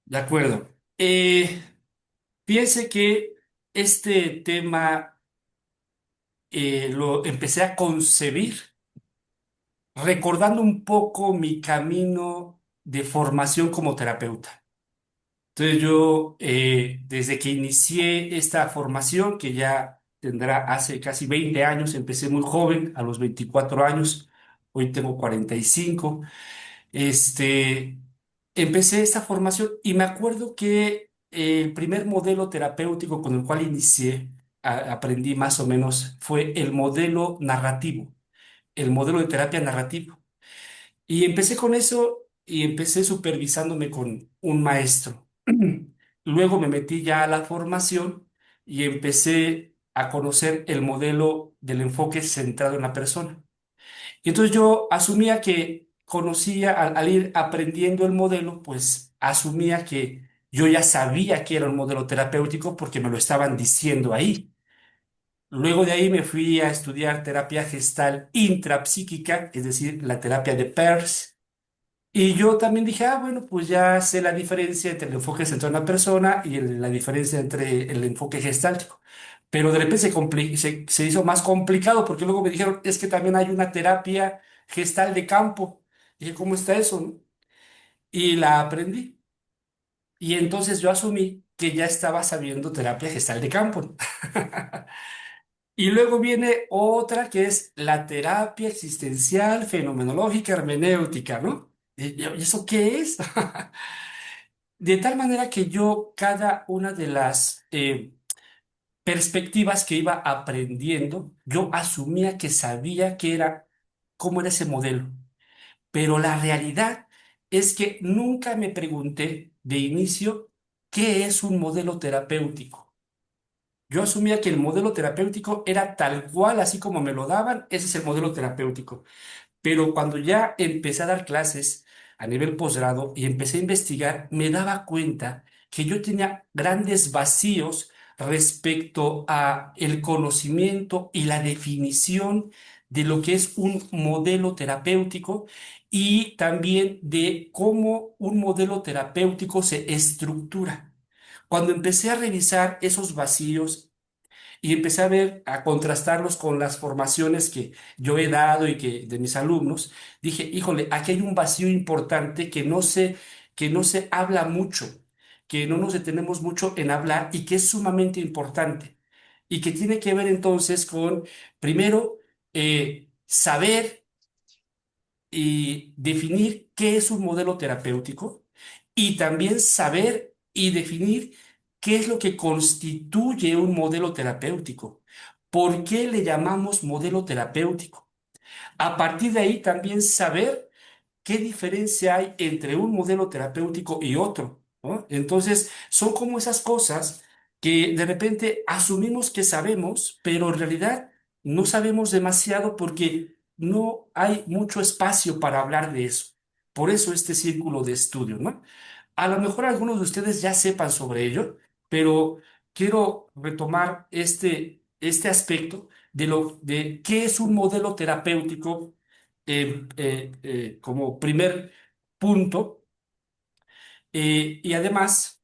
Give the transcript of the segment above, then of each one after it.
De acuerdo. Piense que este tema lo empecé a concebir recordando un poco mi camino de formación como terapeuta. Entonces yo, desde que inicié esta formación, que ya tendrá hace casi 20 años, empecé muy joven, a los 24 años, hoy tengo 45. este, Empecé esta formación y me acuerdo que el primer modelo terapéutico con el cual inicié, aprendí más o menos, fue el modelo narrativo, el modelo de terapia narrativo. Y empecé con eso y empecé supervisándome con un maestro. Luego me metí ya a la formación y empecé a conocer el modelo del enfoque centrado en la persona. Y entonces yo asumía que conocía, al ir aprendiendo el modelo, pues asumía que yo ya sabía que era un modelo terapéutico porque me lo estaban diciendo ahí. Luego de ahí me fui a estudiar terapia gestal intrapsíquica, es decir, la terapia de Peirce. Y yo también dije, bueno, pues ya sé la diferencia entre el enfoque centrado en la persona y la diferencia entre el enfoque gestáltico. Pero de repente se hizo más complicado porque luego me dijeron, es que también hay una terapia gestal de campo. Dije, ¿cómo está eso, no? Y la aprendí. Y entonces yo asumí que ya estaba sabiendo terapia gestal de campo. Y luego viene otra que es la terapia existencial fenomenológica hermenéutica, ¿no? ¿Y eso qué es? De tal manera que yo, cada una de las perspectivas que iba aprendiendo, yo asumía que sabía que era, cómo era ese modelo. Pero la realidad es que nunca me pregunté de inicio qué es un modelo terapéutico. Yo asumía que el modelo terapéutico era tal cual, así como me lo daban, ese es el modelo terapéutico. Pero cuando ya empecé a dar clases a nivel posgrado y empecé a investigar, me daba cuenta que yo tenía grandes vacíos respecto a el conocimiento y la definición de lo que es un modelo terapéutico y también de cómo un modelo terapéutico se estructura. Cuando empecé a revisar esos vacíos y empecé a ver, a contrastarlos con las formaciones que yo he dado y que de mis alumnos. Dije, híjole, aquí hay un vacío importante que no se habla mucho, que no nos detenemos mucho en hablar y que es sumamente importante. Y que tiene que ver entonces con, primero, saber y definir qué es un modelo terapéutico y también saber y definir qué es lo que constituye un modelo terapéutico. ¿Por qué le llamamos modelo terapéutico? A partir de ahí también saber qué diferencia hay entre un modelo terapéutico y otro, ¿no? Entonces, son como esas cosas que de repente asumimos que sabemos, pero en realidad no sabemos demasiado porque no hay mucho espacio para hablar de eso. Por eso este círculo de estudio, ¿no? A lo mejor algunos de ustedes ya sepan sobre ello, pero quiero retomar este aspecto de qué es un modelo terapéutico como primer punto. Y además,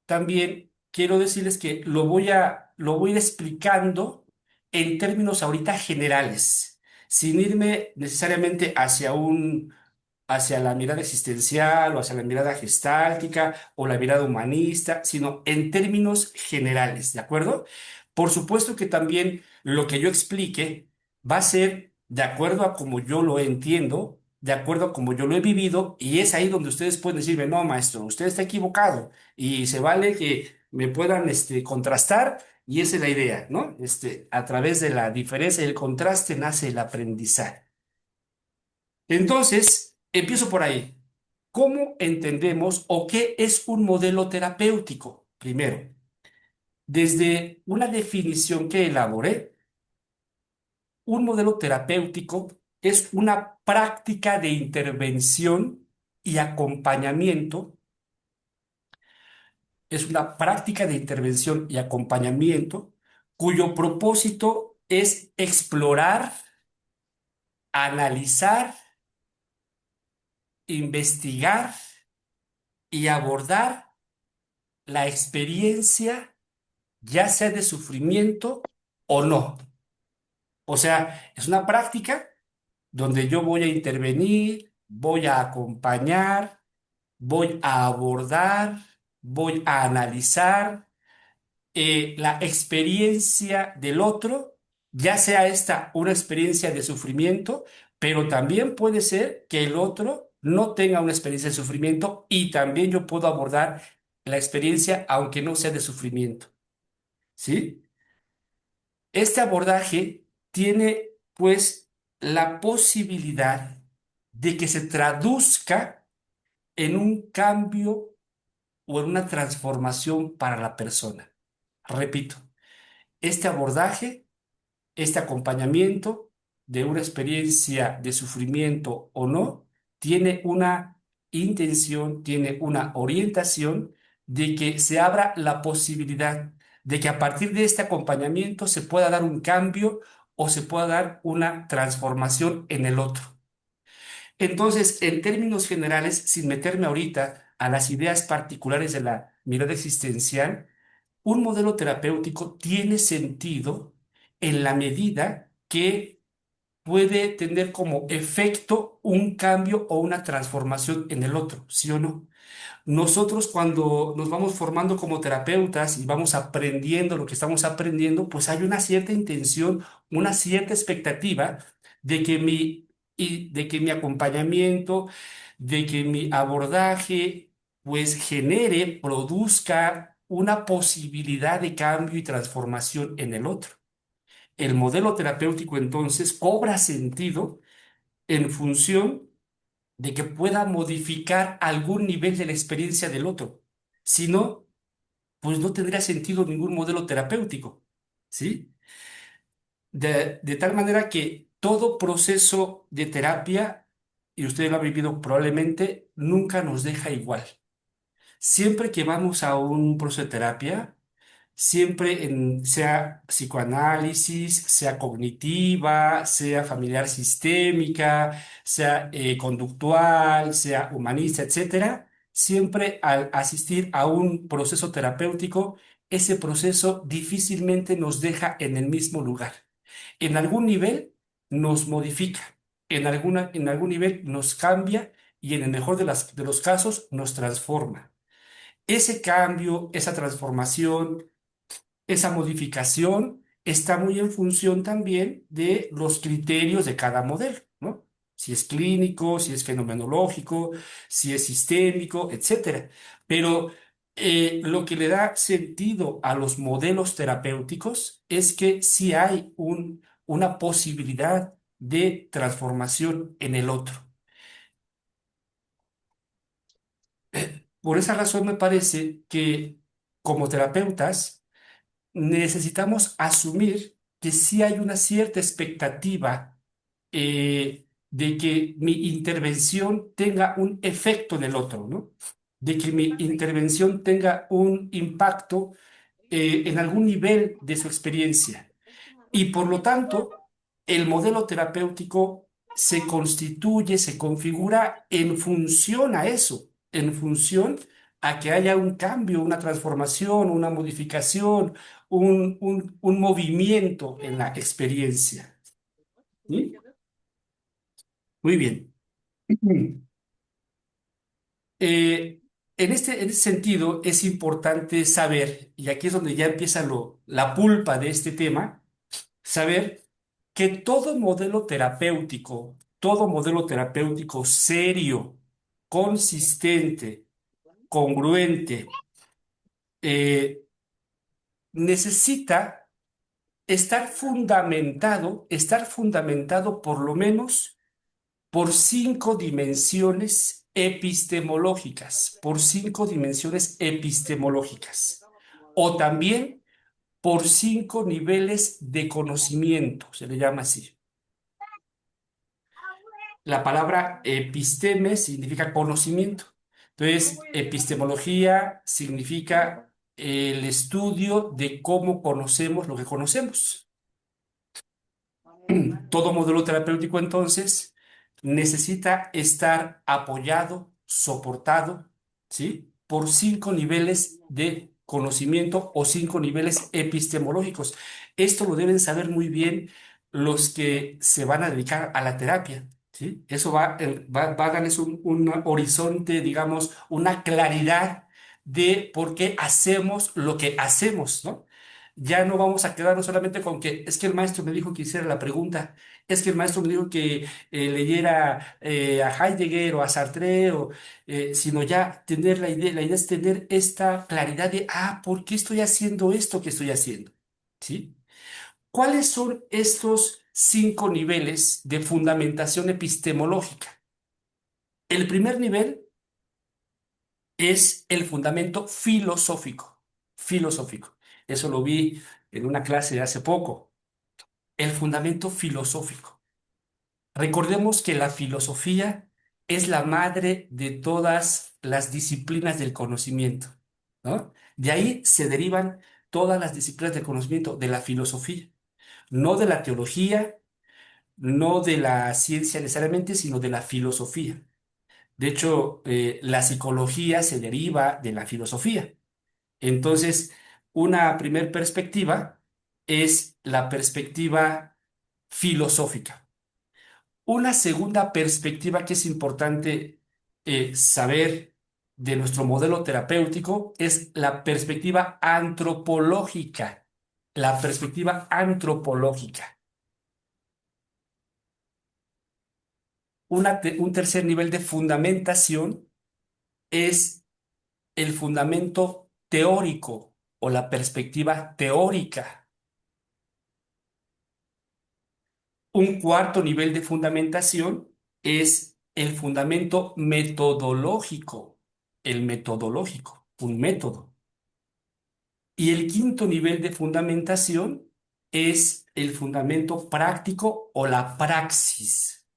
también quiero decirles que lo voy a ir explicando en términos ahorita generales, sin irme necesariamente hacia la mirada existencial o hacia la mirada gestáltica o la mirada humanista, sino en términos generales, ¿de acuerdo? Por supuesto que también lo que yo explique va a ser de acuerdo a como yo lo entiendo, de acuerdo a como yo lo he vivido, y es ahí donde ustedes pueden decirme, no, maestro, usted está equivocado, y se vale que me puedan contrastar, y esa es la idea, ¿no? A través de la diferencia y el contraste nace el aprendizaje. Entonces, empiezo por ahí. ¿Cómo entendemos o qué es un modelo terapéutico? Primero, desde una definición que elaboré, un modelo terapéutico es una práctica de intervención y acompañamiento, es una práctica de intervención y acompañamiento cuyo propósito es explorar, analizar, investigar y abordar la experiencia, ya sea de sufrimiento o no. O sea, es una práctica donde yo voy a intervenir, voy a acompañar, voy a abordar, voy a analizar la experiencia del otro, ya sea esta una experiencia de sufrimiento, pero también puede ser que el otro no tenga una experiencia de sufrimiento y también yo puedo abordar la experiencia aunque no sea de sufrimiento, ¿sí? Este abordaje tiene pues la posibilidad de que se traduzca en un cambio o en una transformación para la persona. Repito, este abordaje, este acompañamiento de una experiencia de sufrimiento o no, tiene una intención, tiene una orientación de que se abra la posibilidad de que a partir de este acompañamiento se pueda dar un cambio o se pueda dar una transformación en el otro. Entonces, en términos generales, sin meterme ahorita a las ideas particulares de la mirada existencial, un modelo terapéutico tiene sentido en la medida que puede tener como efecto un cambio o una transformación en el otro, ¿sí o no? Nosotros cuando nos vamos formando como terapeutas y vamos aprendiendo lo que estamos aprendiendo, pues hay una cierta intención, una cierta expectativa de que de que mi acompañamiento, de que mi abordaje, pues genere, produzca una posibilidad de cambio y transformación en el otro. El modelo terapéutico entonces cobra sentido en función de que pueda modificar algún nivel de la experiencia del otro. Si no, pues no tendría sentido ningún modelo terapéutico, ¿sí? De tal manera que todo proceso de terapia, y usted lo ha vivido probablemente, nunca nos deja igual. Siempre que vamos a un proceso de terapia, siempre sea psicoanálisis, sea cognitiva, sea familiar sistémica, sea conductual, sea humanista, etcétera, siempre al asistir a un proceso terapéutico, ese proceso difícilmente nos deja en el mismo lugar. En algún nivel nos modifica, en algún nivel nos cambia y en el mejor de los casos nos transforma. Ese cambio, esa transformación, esa modificación está muy en función también de los criterios de cada modelo, ¿no? Si es clínico, si es fenomenológico, si es sistémico, etcétera. Pero lo que le da sentido a los modelos terapéuticos es que sí hay una posibilidad de transformación en el otro. Por esa razón me parece que como terapeutas, necesitamos asumir que sí hay una cierta expectativa de que mi intervención tenga un efecto en el otro, ¿no? De que mi intervención tenga un impacto en algún nivel de su experiencia. Y por lo tanto, el modelo terapéutico se constituye, se configura en función a eso, en función a que haya un cambio, una transformación, una modificación, un movimiento en la experiencia. ¿Sí? Muy bien. Eh, en este sentido, es importante saber, y aquí es donde ya empieza la pulpa de este tema, saber que todo modelo terapéutico serio, consistente, congruente, eh, necesita estar fundamentado por lo menos por cinco dimensiones epistemológicas, por cinco dimensiones epistemológicas, o también por cinco niveles de conocimiento, se le llama así. La palabra episteme significa conocimiento. Entonces, epistemología significa el estudio de cómo conocemos lo que conocemos. Todo modelo terapéutico, entonces, necesita estar apoyado, soportado, ¿sí? por 5 niveles de conocimiento o 5 niveles epistemológicos. Esto lo deben saber muy bien los que se van a dedicar a la terapia. ¿Sí? Eso va a darles un horizonte, digamos, una claridad de por qué hacemos lo que hacemos, ¿no? Ya no vamos a quedarnos solamente con que es que el maestro me dijo que hiciera la pregunta, es que el maestro me dijo que leyera a Heidegger o a Sartre, sino ya tener la idea es tener esta claridad de, ¿por qué estoy haciendo esto que estoy haciendo? ¿Sí? ¿Cuáles son estos 5 niveles de fundamentación epistemológica? El primer nivel es el fundamento filosófico, filosófico. Eso lo vi en una clase de hace poco. El fundamento filosófico. Recordemos que la filosofía es la madre de todas las disciplinas del conocimiento, ¿no? De ahí se derivan todas las disciplinas del conocimiento de la filosofía, no de la teología, no de la ciencia necesariamente, sino de la filosofía. De hecho, la psicología se deriva de la filosofía. Entonces, una primer perspectiva es la perspectiva filosófica. Una segunda perspectiva que es importante saber de nuestro modelo terapéutico es la perspectiva antropológica. La perspectiva antropológica. Un tercer nivel de fundamentación es el fundamento teórico o la perspectiva teórica. Un cuarto nivel de fundamentación es el fundamento metodológico, el metodológico, un método. Y el quinto nivel de fundamentación es el fundamento práctico o la praxis.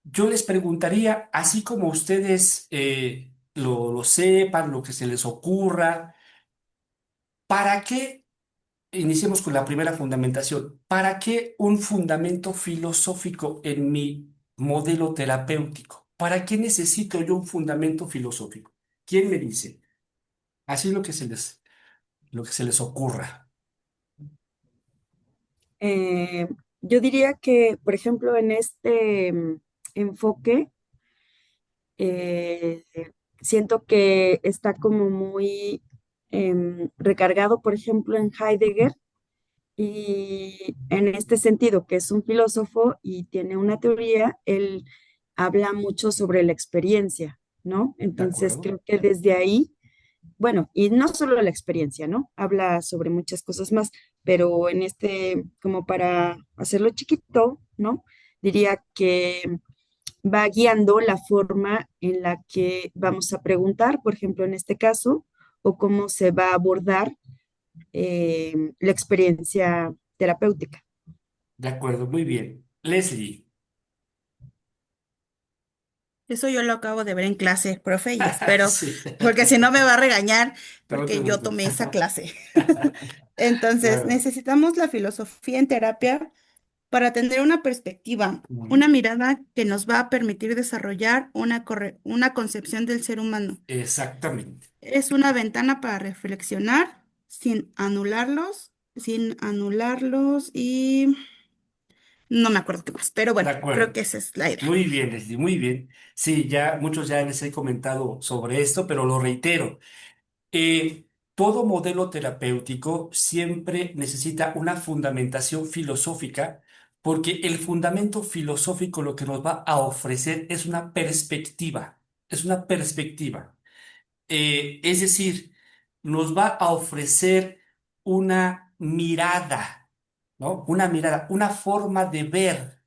Yo les preguntaría, así como ustedes lo sepan, lo que se les ocurra, ¿para qué? Iniciemos con la primera fundamentación. ¿Para qué un fundamento filosófico en mi modelo terapéutico? ¿Para qué necesito yo un fundamento filosófico? ¿Quién me dice? Así lo que se les ocurra. Eh, yo diría que, por ejemplo, en este enfoque, eh, siento que está como muy recargado, por ejemplo, en Heidegger, y en este sentido, que es un filósofo y tiene una teoría, él habla mucho sobre la experiencia, ¿no? ¿De Entonces, acuerdo? creo que desde ahí, bueno, y no solo la experiencia, ¿no? Habla sobre muchas cosas más, pero en este, como para hacerlo chiquito, ¿no? Diría que va guiando la forma en la que vamos a preguntar, por ejemplo, en este caso, o cómo se va a abordar la experiencia terapéutica. De acuerdo, muy bien. Leslie. Eso yo lo acabo de ver en clase, profe, y espero, Sí, porque si no me va a regañar, no te porque yo tomé preocupes. esa clase. Entonces, Claro. necesitamos la filosofía en terapia para tener una perspectiva, Ujú. una mirada que nos va a permitir desarrollar una concepción del ser humano. Exactamente. Es una ventana para reflexionar sin anularlos y no me acuerdo qué más, pero De bueno, creo acuerdo. que esa es la idea. Muy bien, Leslie, muy bien. Sí, ya muchos ya les he comentado sobre esto, pero lo reitero. Todo modelo terapéutico siempre necesita una fundamentación filosófica, porque el fundamento filosófico lo que nos va a ofrecer es una perspectiva, es una perspectiva. Es decir, nos va a ofrecer una mirada, ¿no? Una mirada, una forma de ver.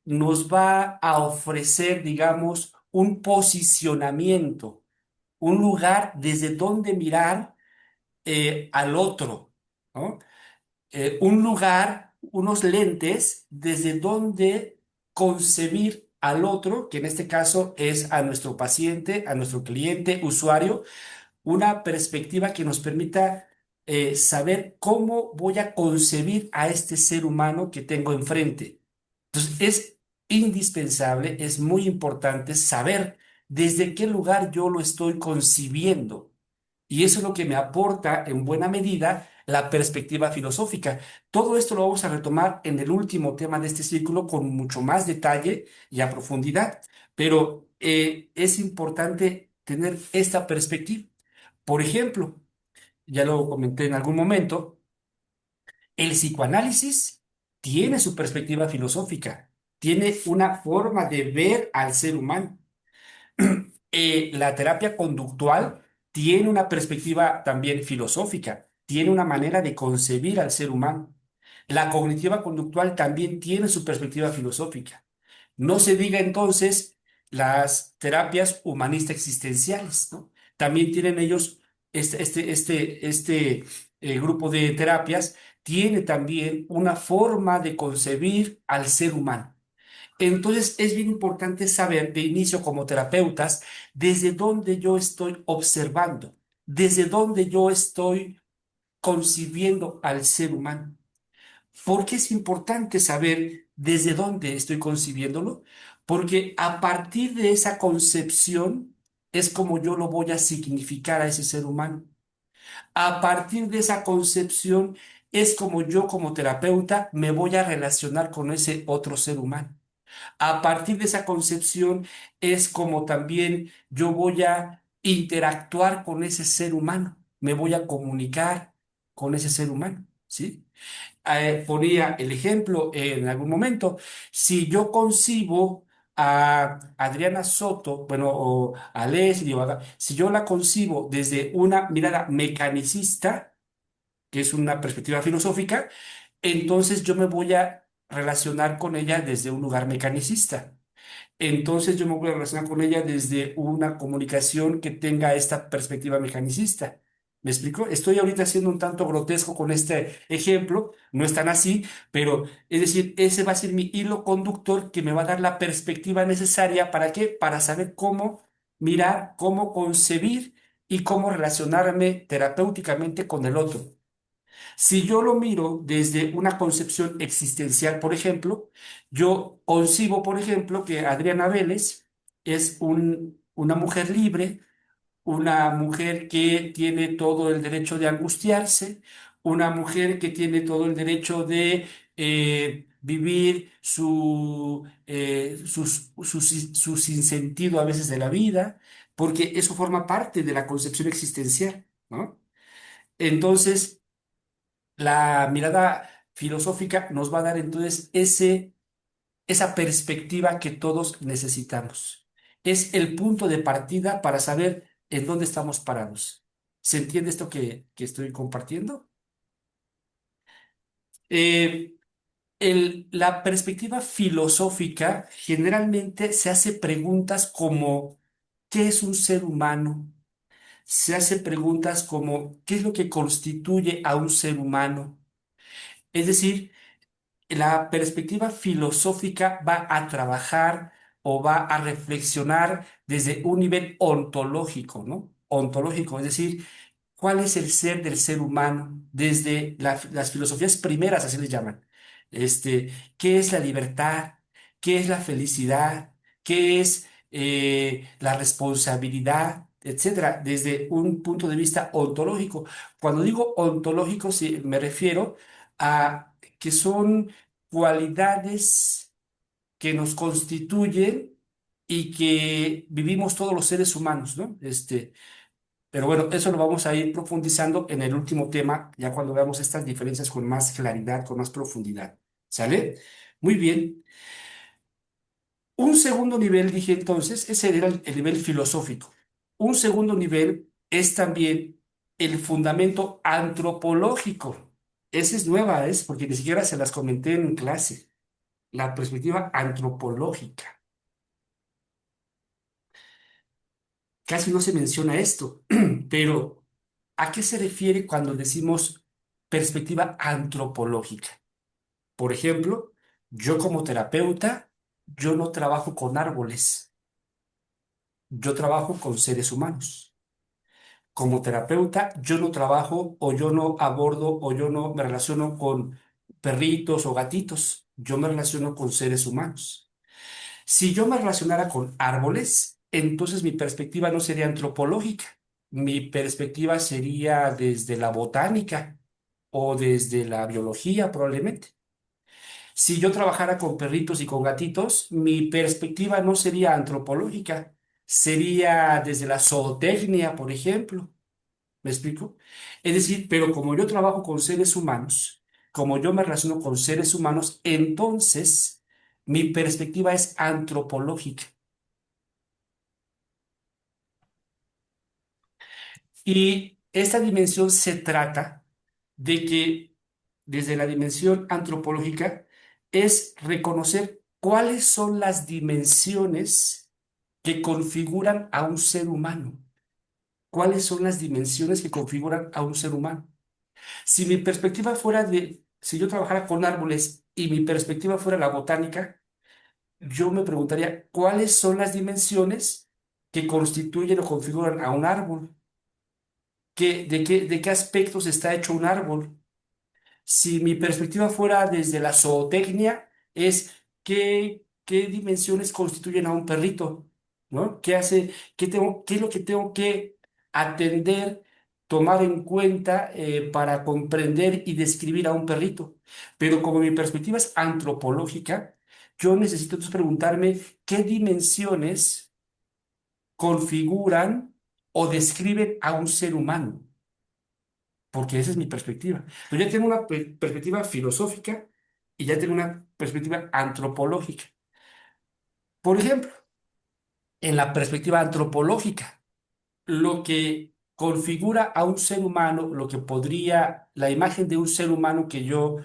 Nos va a ofrecer, digamos, un posicionamiento, un lugar desde donde mirar al otro, ¿no? Un lugar, unos lentes desde donde concebir al otro, que en este caso es a nuestro paciente, a nuestro cliente, usuario, una perspectiva que nos permita saber cómo voy a concebir a este ser humano que tengo enfrente. Entonces, es indispensable, es muy importante saber desde qué lugar yo lo estoy concibiendo. Y eso es lo que me aporta en buena medida la perspectiva filosófica. Todo esto lo vamos a retomar en el último tema de este círculo con mucho más detalle y a profundidad, pero es importante tener esta perspectiva. Por ejemplo, ya lo comenté en algún momento, el psicoanálisis tiene su perspectiva filosófica, tiene una forma de ver al ser humano. La terapia conductual tiene una perspectiva también filosófica, tiene una manera de concebir al ser humano. La cognitiva conductual también tiene su perspectiva filosófica. No se diga entonces las terapias humanistas existenciales, ¿no? También tienen ellos, grupo de terapias, tiene también una forma de concebir al ser humano. Entonces es bien importante saber de inicio como terapeutas desde dónde yo estoy observando, desde dónde yo estoy concibiendo al ser humano. ¿Por qué es importante saber desde dónde estoy concibiéndolo? Porque a partir de esa concepción es como yo lo voy a significar a ese ser humano. A partir de esa concepción es como yo como terapeuta me voy a relacionar con ese otro ser humano. A partir de esa concepción es como también yo voy a interactuar con ese ser humano, me voy a comunicar con ese ser humano, ¿sí? Ponía el ejemplo en algún momento, si yo concibo a Adriana Soto, bueno, o a Leslie, si yo la concibo desde una mirada mecanicista, que es una perspectiva filosófica, entonces yo me voy a relacionar con ella desde un lugar mecanicista. Entonces yo me voy a relacionar con ella desde una comunicación que tenga esta perspectiva mecanicista. ¿Me explico? Estoy ahorita siendo un tanto grotesco con este ejemplo, no es tan así, pero es decir, ese va a ser mi hilo conductor que me va a dar la perspectiva necesaria. ¿Para qué? Para saber cómo mirar, cómo concebir y cómo relacionarme terapéuticamente con el otro. Si yo lo miro desde una concepción existencial, por ejemplo, yo concibo, por ejemplo, que Adriana Vélez es una mujer libre, una mujer que tiene todo el derecho de angustiarse, una mujer que tiene todo el derecho de vivir su sinsentido a veces de la vida, porque eso forma parte de la concepción existencial, ¿no? Entonces, la mirada filosófica nos va a dar entonces esa perspectiva que todos necesitamos. Es el punto de partida para saber en dónde estamos parados. ¿Se entiende esto que estoy compartiendo? Eh, la perspectiva filosófica generalmente se hace preguntas como ¿qué es un ser humano? Se hace preguntas como ¿qué es lo que constituye a un ser humano? Es decir, la perspectiva filosófica va a trabajar o va a reflexionar desde un nivel ontológico, ¿no? Ontológico, es decir, ¿cuál es el ser del ser humano? Desde las filosofías primeras, así les llaman. ¿Qué es la libertad? ¿Qué es la felicidad? ¿Qué es la responsabilidad? Etcétera, desde un punto de vista ontológico. Cuando digo ontológico, sí, me refiero a que son cualidades que nos constituyen y que vivimos todos los seres humanos, ¿no? Pero bueno, eso lo vamos a ir profundizando en el último tema, ya cuando veamos estas diferencias con más claridad, con más profundidad. ¿Sale? Muy bien. Un segundo nivel, dije entonces, ese era el nivel filosófico. Un segundo nivel es también el fundamento antropológico. Esa es nueva, ¿es? Porque ni siquiera se las comenté en clase. La perspectiva antropológica. Casi no se menciona esto, pero ¿a qué se refiere cuando decimos perspectiva antropológica? Por ejemplo, yo como terapeuta, yo no trabajo con árboles, yo trabajo con seres humanos. Como terapeuta, yo no trabajo o yo no abordo o yo no me relaciono con perritos o gatitos. Yo me relaciono con seres humanos. Si yo me relacionara con árboles, entonces mi perspectiva no sería antropológica. Mi perspectiva sería desde la botánica o desde la biología, probablemente. Si yo trabajara con perritos y con gatitos, mi perspectiva no sería antropológica, sería desde la zootecnia, por ejemplo. ¿Me explico? Es decir, pero como yo trabajo con seres humanos, como yo me relaciono con seres humanos, entonces mi perspectiva es antropológica. Y esta dimensión se trata de que desde la dimensión antropológica es reconocer cuáles son las dimensiones que configuran a un ser humano. ¿Cuáles son las dimensiones que configuran a un ser humano? Si mi perspectiva fuera si yo trabajara con árboles y mi perspectiva fuera la botánica, yo me preguntaría cuáles son las dimensiones que constituyen o configuran a un árbol. ¿De qué aspectos está hecho un árbol? Si mi perspectiva fuera desde la zootecnia, es qué dimensiones constituyen a un perrito, ¿no? ¿Qué es lo que tengo que atender, tomar en cuenta para comprender y describir a un perrito? Pero como mi perspectiva es antropológica, yo necesito entonces preguntarme qué dimensiones configuran o describen a un ser humano, porque esa es mi perspectiva. Yo ya tengo una perspectiva filosófica y ya tengo una perspectiva antropológica. Por ejemplo, en la perspectiva antropológica, lo que configura a un ser humano, la imagen de un ser humano que yo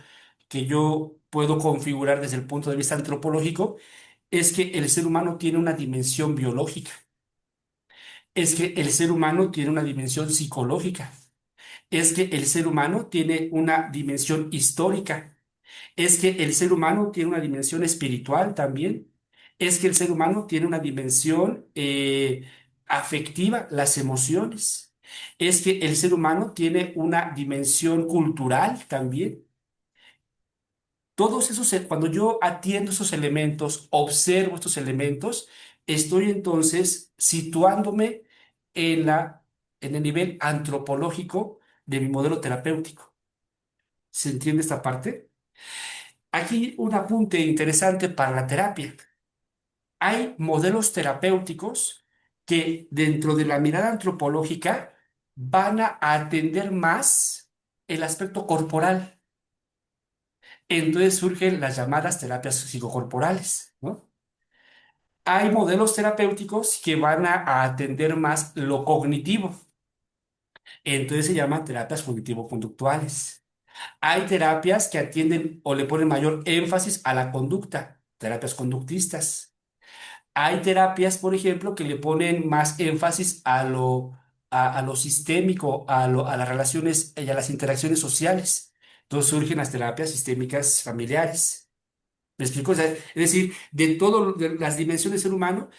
puedo configurar desde el punto de vista antropológico, es que el ser humano tiene una dimensión biológica, es que el ser humano tiene una dimensión psicológica, es que el ser humano tiene una dimensión histórica, es que el ser humano tiene una dimensión espiritual también, es que el ser humano tiene una dimensión afectiva, las emociones, es que el ser humano tiene una dimensión cultural también. Todos esos, cuando yo atiendo esos elementos, observo estos elementos, estoy entonces situándome en en el nivel antropológico de mi modelo terapéutico. ¿Se entiende esta parte? Aquí un apunte interesante para la terapia. Hay modelos terapéuticos que dentro de la mirada antropológica van a atender más el aspecto corporal. Entonces surgen las llamadas terapias psicocorporales, ¿no? Hay modelos terapéuticos que van a atender más lo cognitivo. Entonces se llaman terapias cognitivo-conductuales. Hay terapias que atienden o le ponen mayor énfasis a la conducta, terapias conductistas. Hay terapias, por ejemplo, que le ponen más énfasis a lo sistémico, a las relaciones y a las interacciones sociales. Entonces surgen las terapias sistémicas familiares. ¿Me explico? O sea, es decir, de todas las dimensiones del ser humano,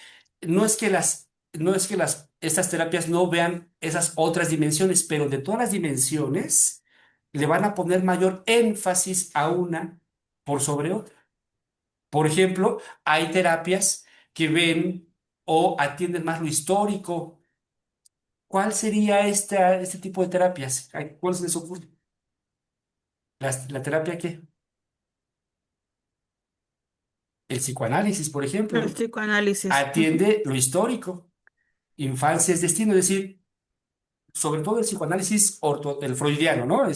estas terapias no vean esas otras dimensiones, pero de todas las dimensiones le van a poner mayor énfasis a una por sobre otra. Por ejemplo, hay terapias que ven o atienden más lo histórico. ¿Cuál sería este tipo de terapias? ¿Cuál se les ocurre? ¿La terapia qué? El psicoanálisis, por ejemplo, El ¿no? psicoanálisis. Ujú. Atiende lo histórico. Infancia es destino, es decir, sobre todo el psicoanálisis el freudiano, ¿no?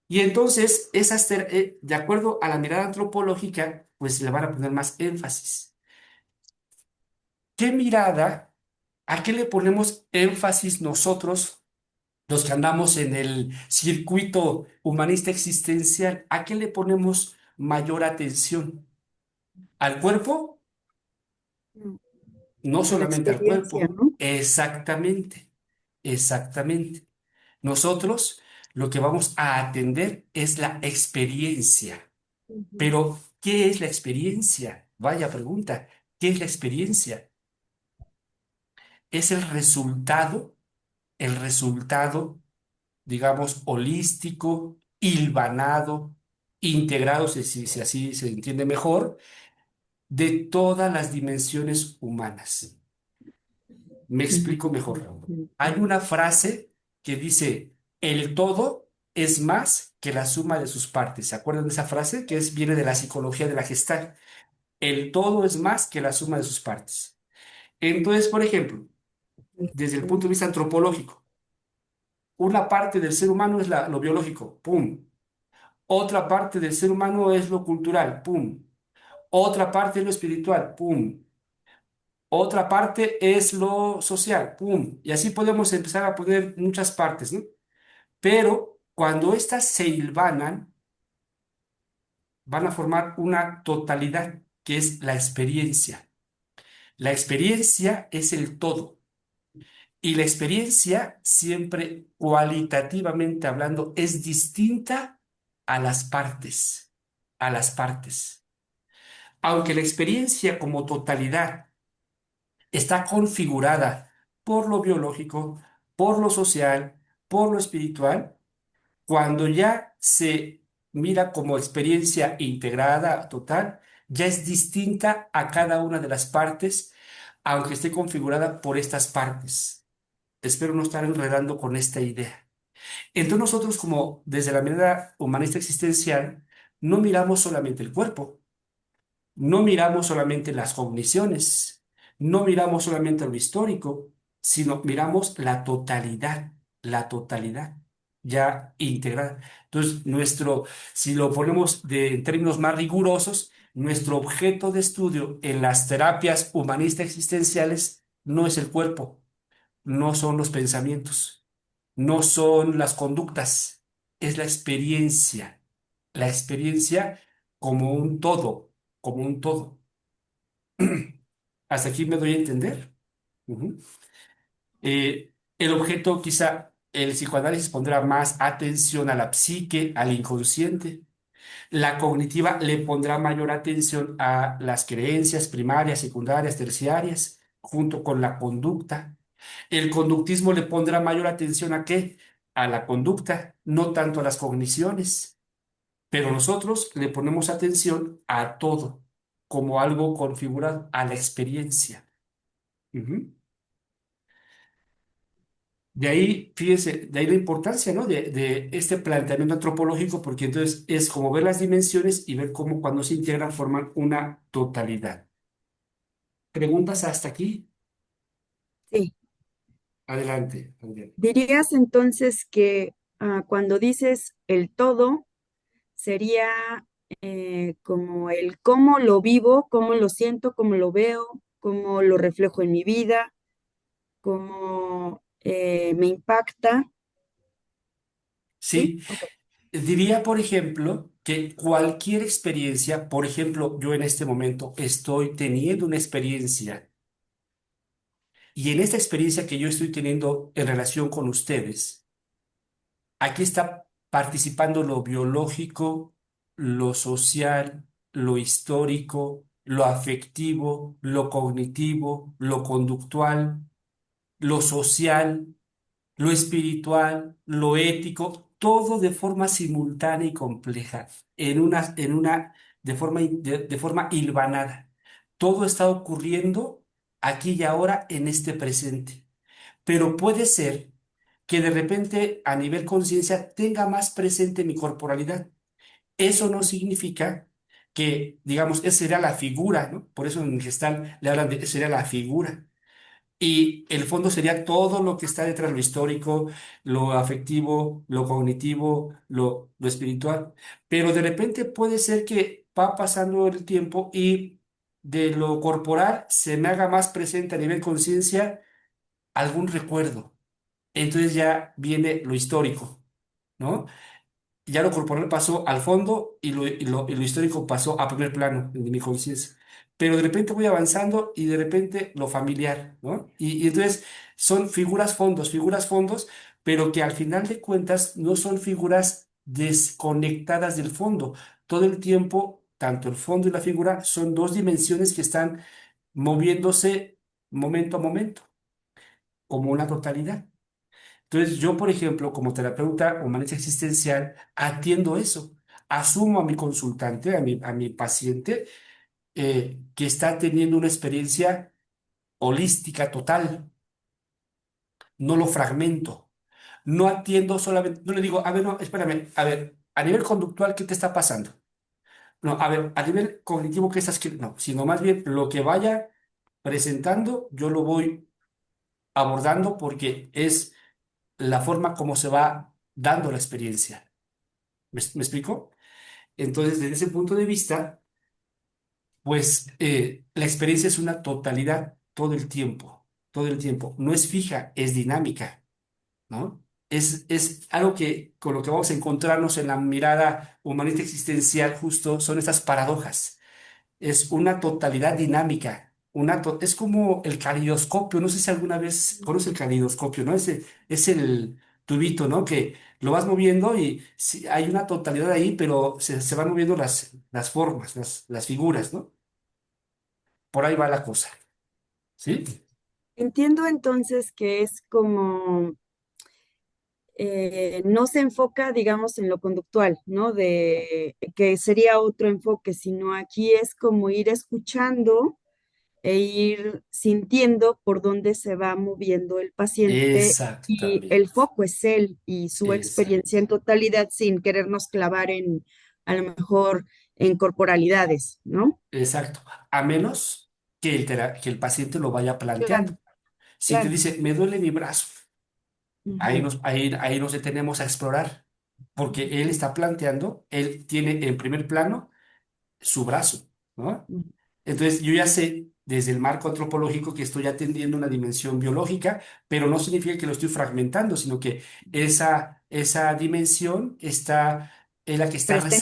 Y entonces, de acuerdo a la mirada antropológica, pues le van a poner más énfasis. ¿Qué mirada, a qué le ponemos énfasis nosotros, los que andamos en el circuito humanista existencial? ¿A qué le ponemos mayor atención? ¿Al cuerpo? Mm. No A la solamente al experiencia, cuerpo, ¿no? exactamente, exactamente. Nosotros lo que vamos a atender es la experiencia. Ujú. Pero, ¿qué es la experiencia? Vaya pregunta. ¿Qué es la experiencia? Es el resultado. el resultado, digamos, holístico, hilvanado, integrado, si así se entiende mejor, de todas las dimensiones humanas. Me Ujú, explico mejor. ujú, Hay una frase que dice, el todo es más que la suma de sus partes. ¿Se acuerdan de esa frase? Viene de la psicología de la Gestalt. El todo es más que la suma de sus partes. Entonces, por ejemplo, desde el punto de vista antropológico, una parte del ser humano es lo biológico, ¡pum! Otra parte del ser humano es lo cultural, ¡pum! Otra parte es lo espiritual, ¡pum! Otra parte es lo social, ¡pum! Y así podemos empezar a poner muchas partes, ¿no? Pero cuando éstas se hilvanan, van a formar una totalidad, que es la experiencia. La experiencia es el todo. Y la experiencia, siempre cualitativamente hablando, es distinta a las partes, a las partes. Aunque la experiencia como totalidad está configurada por lo biológico, por lo social, por lo espiritual, cuando ya se mira como experiencia integrada, total, ya es distinta a cada una de las partes, aunque esté configurada por estas partes. Espero no estar enredando con esta idea. Entonces nosotros, como desde la mirada humanista existencial, no miramos solamente el cuerpo, no miramos solamente las cogniciones, no miramos solamente lo histórico, sino miramos la totalidad ya integrada. Entonces, si lo ponemos en términos más rigurosos, nuestro objeto de estudio en las terapias humanistas existenciales no es el cuerpo, no son los pensamientos, no son las conductas, es la experiencia como un todo, como un todo. ¿Hasta aquí me doy a entender? Ujú. El objeto, quizá el psicoanálisis pondrá más atención a la psique, al inconsciente. La cognitiva le pondrá mayor atención a las creencias primarias, secundarias, terciarias, junto con la conducta. El conductismo le pondrá mayor atención ¿a qué? A la conducta, no tanto a las cogniciones. Pero nosotros le ponemos atención a todo, como algo configurado, a la experiencia. Ujú. De ahí, fíjense, de ahí la importancia, ¿no? De este planteamiento antropológico, porque entonces es como ver las dimensiones y ver cómo cuando se integran forman una totalidad. ¿Preguntas hasta aquí? sí. Adelante, Adrián. ¿Dirías entonces que cuando dices el todo sería como el cómo lo vivo, cómo lo siento, cómo lo veo, cómo lo reflejo en mi vida, cómo me impacta? ¿Sí? Sí, Ok. diría, por ejemplo, que cualquier experiencia, por ejemplo, yo en este momento estoy teniendo una experiencia y en esta experiencia que yo estoy teniendo en relación con ustedes, aquí está participando lo biológico, lo social, lo histórico, lo afectivo, lo cognitivo, lo conductual, lo social, lo espiritual, lo ético, todo de forma simultánea y compleja, de forma hilvanada. Todo está ocurriendo aquí y ahora en este presente. Pero puede ser que de repente a nivel conciencia tenga más presente mi corporalidad. Eso no significa que, digamos, esa sería la figura, ¿no? Por eso en Gestalt le hablan de esa sería la figura. Y el fondo sería todo lo que está detrás, lo histórico, lo afectivo, lo cognitivo, lo espiritual. Pero de repente puede ser que va pasando el tiempo y de lo corporal se me haga más presente a nivel conciencia algún recuerdo. Entonces ya viene lo histórico, ¿no? Ya lo corporal pasó al fondo y lo histórico pasó a primer plano de mi conciencia. Pero de repente voy avanzando y de repente lo familiar, ¿no? Y entonces son figuras fondos, pero que al final de cuentas no son figuras desconectadas del fondo. Todo el tiempo, tanto el fondo y la figura son dos dimensiones que están moviéndose momento a momento, como una totalidad. Entonces, yo, por ejemplo, como terapeuta humanista existencial, atiendo eso. Asumo a mi consultante, a mi paciente, que está teniendo una experiencia holística total. No lo fragmento. No atiendo solamente, no le digo, a ver, no, espérame, a ver, a nivel conductual, ¿qué te está pasando? No, a ver, a nivel cognitivo, ¿qué estás queriendo? No, sino más bien lo que vaya presentando, yo lo voy abordando porque es la forma como se va dando la experiencia. ¿Me explico? Entonces, desde ese punto de vista, pues la experiencia es una totalidad todo el tiempo, todo el tiempo. No es fija, es dinámica, ¿no? Es algo que con lo que vamos a encontrarnos en la mirada humanista existencial justo son estas paradojas. Es una totalidad dinámica. Es como el calidoscopio. No sé si alguna vez conoces el calidoscopio, ¿no? Es el tubito, ¿no? Que lo vas moviendo y sí, hay una totalidad ahí, pero se van moviendo las formas, las figuras, ¿no? Por ahí va la cosa, ¿sí? Entiendo entonces que es como no se enfoca, digamos, en lo conductual, ¿no? De que sería otro enfoque, sino aquí es como ir escuchando e ir sintiendo por dónde se va moviendo el paciente y el Exactamente. foco es él y su experiencia Exacto. en totalidad sin querernos clavar en, a lo mejor, en corporalidades, ¿no? Exacto. A menos que el paciente lo vaya Claro, planteando. Si te claro. dice, me duele mi brazo. Ujú, Ahí nos detenemos a explorar, porque él está planteando, él tiene en primer plano su brazo, ¿no? ujú. Entonces, yo ya sé desde el marco antropológico que estoy atendiendo una dimensión biológica, pero no significa que lo estoy fragmentando, sino que esa dimensión es la que Presente.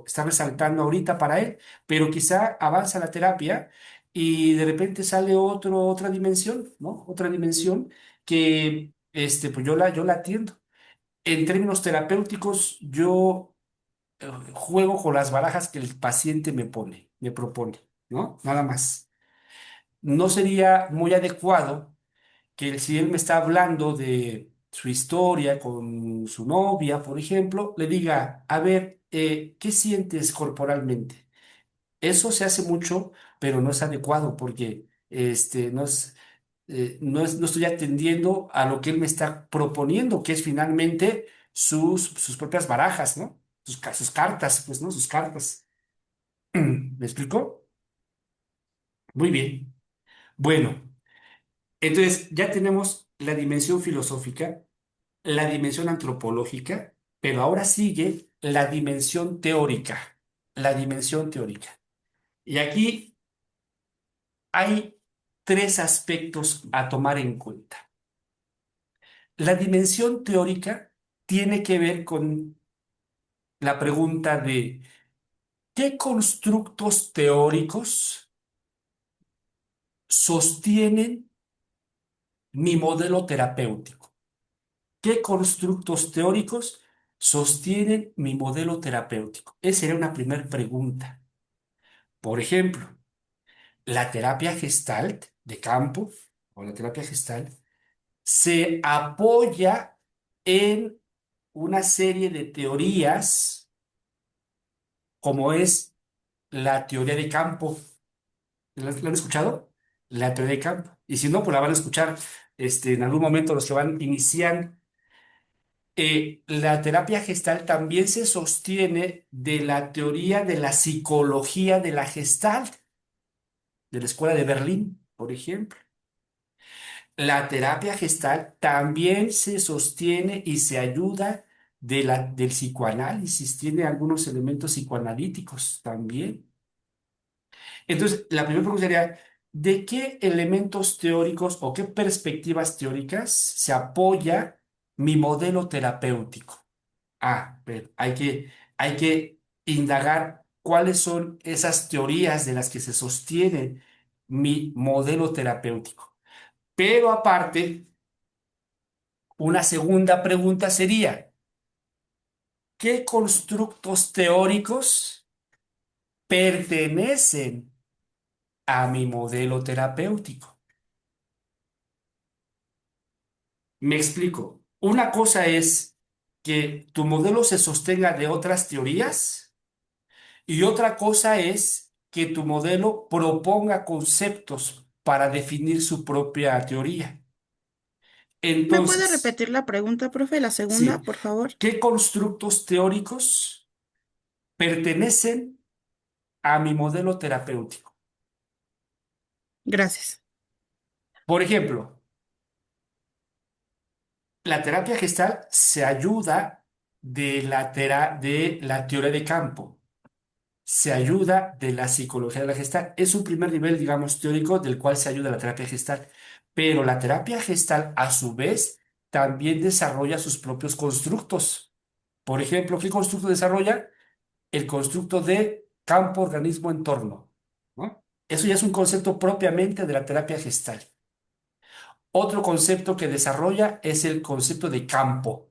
está resaltando ahorita para él, pero quizá avanza la terapia y de repente sale otra dimensión, ¿no? Otra dimensión que pues yo la atiendo. En términos terapéuticos, yo juego con las barajas que el paciente me propone, ¿no? Nada más. No sería muy adecuado que si él me está hablando de su historia con su novia, por ejemplo, le diga, a ver, ¿qué sientes corporalmente? Eso se hace mucho, pero no es adecuado porque no estoy atendiendo a lo que él me está proponiendo, que es finalmente sus propias barajas, ¿no? Sus cartas, pues, ¿no? Sus cartas. ¿Me explico? Muy bien. Bueno, entonces ya tenemos la dimensión filosófica, la dimensión antropológica, pero ahora sigue la dimensión teórica, la dimensión teórica. Y aquí hay tres aspectos a tomar en cuenta. La dimensión teórica tiene que ver con la pregunta de ¿qué constructos teóricos sostienen mi modelo terapéutico? ¿Qué constructos teóricos sostienen mi modelo terapéutico? Esa sería una primera pregunta. Por ejemplo, la terapia Gestalt de campo o la terapia Gestalt se apoya en una serie de teorías como es la teoría de campo. ¿La han escuchado? La teoría de campo. Y si no, pues la van a escuchar en algún momento los que van iniciando. La terapia gestal también se sostiene de la teoría de la psicología de la Gestalt, de la Escuela de Berlín, por ejemplo. La terapia gestal también se sostiene y se ayuda del psicoanálisis, tiene algunos elementos psicoanalíticos también. Entonces, la primera pregunta sería, ¿de qué elementos teóricos o qué perspectivas teóricas se apoya mi modelo terapéutico? Pero hay que indagar cuáles son esas teorías de las que se sostiene mi modelo terapéutico. Pero aparte, una segunda pregunta sería, ¿qué constructos teóricos pertenecen a mi modelo terapéutico? Me explico. Una cosa es que tu modelo se sostenga de otras teorías y otra cosa es que tu modelo proponga conceptos para definir su propia teoría. ¿Me puede Entonces, repetir la pregunta, profe? La segunda, sí, por favor. ¿qué constructos teóricos pertenecen a mi modelo terapéutico? Gracias. Por ejemplo, la terapia gestal se ayuda de la teoría de campo, se ayuda de la psicología de la gestal. Es un primer nivel, digamos, teórico del cual se ayuda la terapia gestal. Pero la terapia gestal, a su vez, también desarrolla sus propios constructos. Por ejemplo, ¿qué constructo desarrolla? El constructo de campo-organismo-entorno, ¿no? Eso ya es un concepto propiamente de la terapia gestal. Otro concepto que desarrolla es el concepto de campo.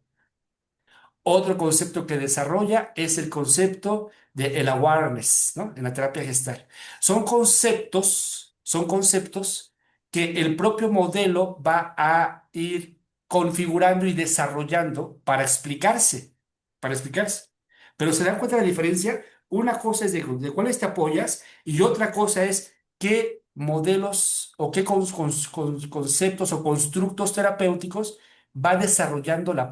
Otro concepto que desarrolla es el concepto de el awareness, ¿no? En la terapia gestal. Son conceptos que el propio modelo va a ir configurando y desarrollando para explicarse. Pero se dan cuenta de la diferencia. Una cosa es de cuáles te apoyas y otra cosa es qué modelos o qué conceptos o constructos terapéuticos va desarrollando el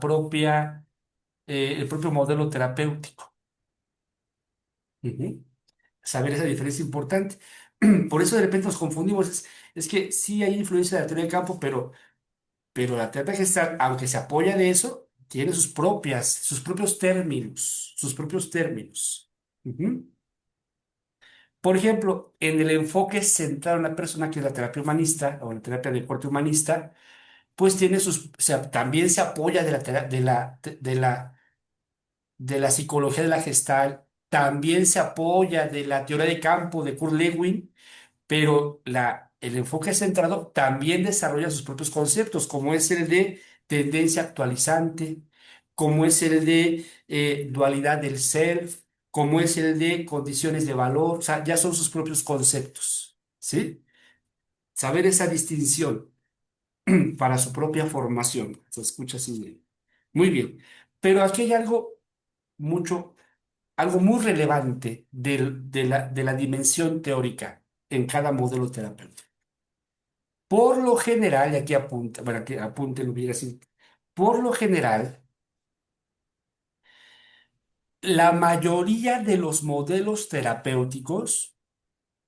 propio modelo terapéutico. Ujú. Saber esa diferencia es importante. Por eso de repente nos confundimos. Es que sí hay influencia de la teoría de campo, pero la terapia gestal, aunque se apoya de eso, tiene sus propios términos, sus propios términos. Ujú. Por ejemplo, en el enfoque centrado en la persona, que es la terapia humanista o la terapia del corte humanista, pues tiene o sea, también se apoya de de la psicología de la Gestalt, también se apoya de la teoría de campo de Kurt Lewin, pero el enfoque centrado también desarrolla sus propios conceptos, como es el de tendencia actualizante, como es el de dualidad del self, como es el de condiciones de valor, o sea, ya son sus propios conceptos, ¿sí? Saber esa distinción para su propia formación. Se escucha así bien. Muy bien. Pero aquí hay mucho algo muy relevante de la dimensión teórica en cada modelo terapéutico. Por lo general, y aquí apunta, bueno, aquí apúntenlo bien así, por lo general, la mayoría de los modelos terapéuticos,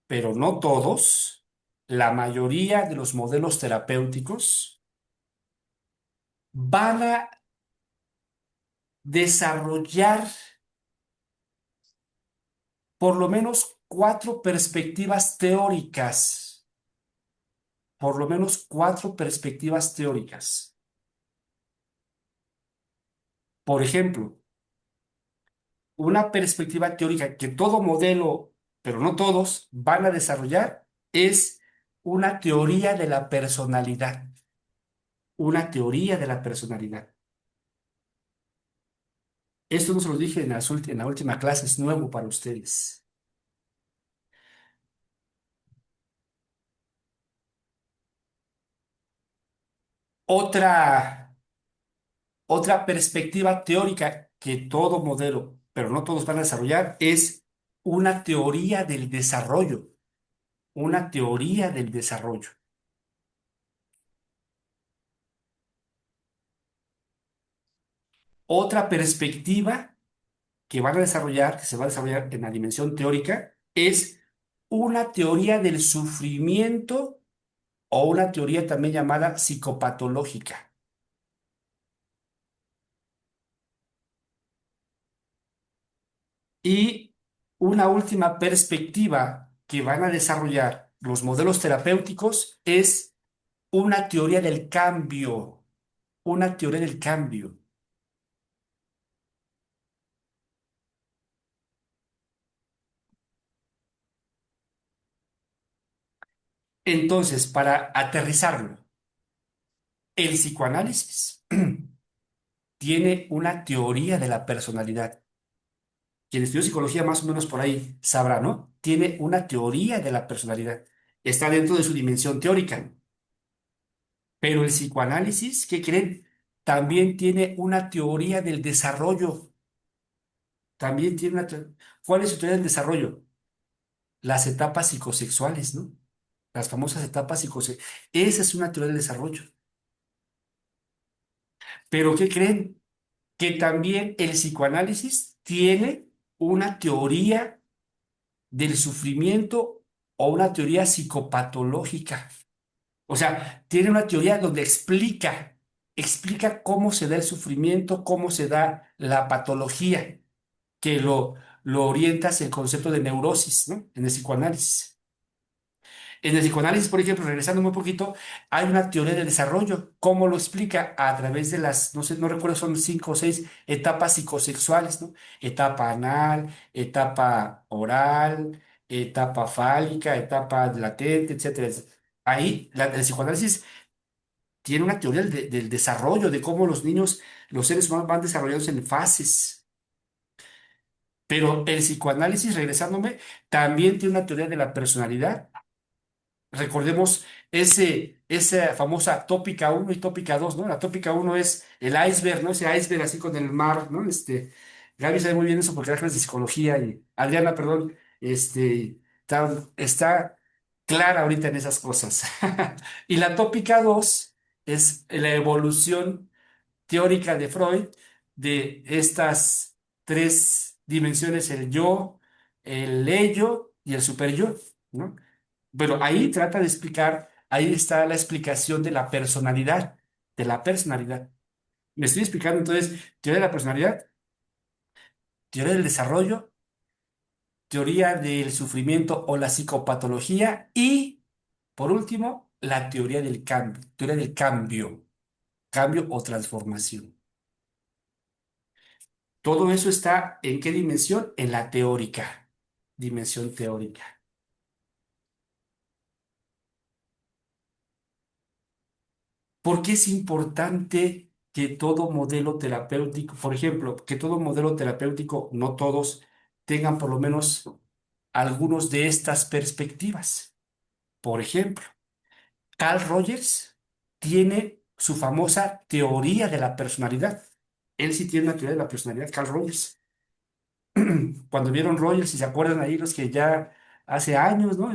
pero no todos, la mayoría de los modelos terapéuticos van a desarrollar por lo menos cuatro perspectivas teóricas, por lo menos cuatro perspectivas teóricas. Por ejemplo, una perspectiva teórica que todo modelo, pero no todos, van a desarrollar es una teoría de la personalidad. Una teoría de la personalidad. Esto no se lo dije en la última clase, es nuevo para ustedes. Otra, otra perspectiva teórica que todo modelo, pero no todos van a desarrollar, es una teoría del desarrollo. Una teoría del desarrollo. Otra perspectiva que van a desarrollar, que se va a desarrollar en la dimensión teórica, es una teoría del sufrimiento o una teoría también llamada psicopatológica. Y una última perspectiva que van a desarrollar los modelos terapéuticos es una teoría del cambio, una teoría del cambio. Entonces, para aterrizarlo, el psicoanálisis tiene una teoría de la personalidad. Quien estudió psicología más o menos por ahí sabrá, ¿no? Tiene una teoría de la personalidad. Está dentro de su dimensión teórica. Pero el psicoanálisis, ¿qué creen? también tiene una teoría del desarrollo. También tiene ¿Cuál es su teoría del desarrollo? Las etapas psicosexuales, ¿no? Las famosas etapas psicosexuales. Esa es una teoría del desarrollo. Pero ¿qué creen? Que también el psicoanálisis tiene una teoría del sufrimiento o una teoría psicopatológica. O sea, tiene una teoría donde explica cómo se da el sufrimiento, cómo se da la patología, que lo orienta hacia el concepto de neurosis, ¿no? En el psicoanálisis. En el psicoanálisis, por ejemplo, regresando un poquito, hay una teoría del desarrollo. ¿Cómo lo explica? A través de las, no sé, no recuerdo, son 5 o 6 etapas psicosexuales, ¿no? Etapa anal, etapa oral, etapa fálica, etapa latente, etcétera. Ahí, el psicoanálisis tiene una teoría del desarrollo, de cómo los niños, los seres humanos van desarrollándose en fases. Pero el psicoanálisis, regresándome, también tiene una teoría de la personalidad. Recordemos esa famosa tópica uno y tópica 2, ¿no? La tópica uno es el iceberg, ¿no? Ese iceberg así con el mar, ¿no? Gaby sabe muy bien eso porque da clases de psicología y Adriana, perdón, está clara ahorita en esas cosas. Y la tópica 2 es la evolución teórica de Freud de estas 3 dimensiones, el yo, el ello y el superyo, ¿no? Bueno, ahí trata de explicar, ahí está la explicación de la personalidad. Me estoy explicando entonces teoría de la personalidad, teoría del desarrollo, teoría del sufrimiento o la psicopatología y, por último, la teoría del cambio o transformación. Todo eso está ¿en qué dimensión? En la teórica, dimensión teórica. ¿Por qué es importante que todo modelo terapéutico, por ejemplo, que todo modelo terapéutico, no todos, tengan por lo menos algunos de estas perspectivas? Por ejemplo, Carl Rogers tiene su famosa teoría de la personalidad. Él sí tiene una teoría de la personalidad, Carl Rogers. Cuando vieron Rogers, si se acuerdan ahí los que ya hace años, ¿no?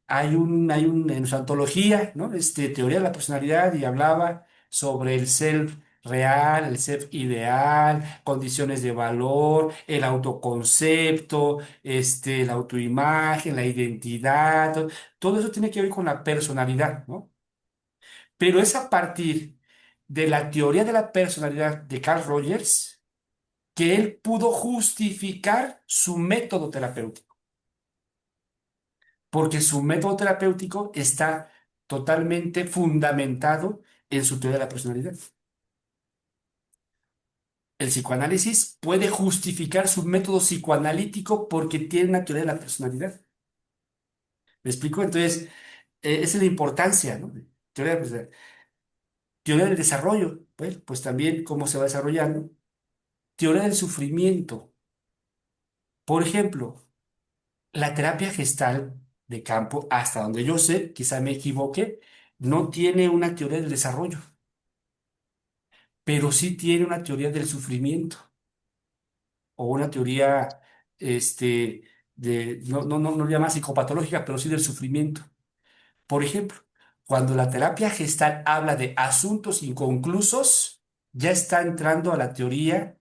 En su antología, ¿no? Teoría de la personalidad y hablaba sobre el self real, el self ideal, condiciones de valor, el autoconcepto, la autoimagen, la identidad, todo eso tiene que ver con la personalidad, ¿no? Pero es a partir de la teoría de la personalidad de Carl Rogers que él pudo justificar su método terapéutico, porque su método terapéutico está totalmente fundamentado en su teoría de la personalidad. El psicoanálisis puede justificar su método psicoanalítico porque tiene una teoría de la personalidad. ¿Me explico? Entonces, esa es la importancia, ¿no? Teoría de la personalidad. Teoría del desarrollo, pues también cómo se va desarrollando. Teoría del sufrimiento. Por ejemplo, la terapia gestal de campo, hasta donde yo sé, quizá me equivoque, no tiene una teoría del desarrollo, pero sí tiene una teoría del sufrimiento o una teoría, no lo llama psicopatológica, pero sí del sufrimiento. Por ejemplo, cuando la terapia gestal habla de asuntos inconclusos, ya está entrando a la teoría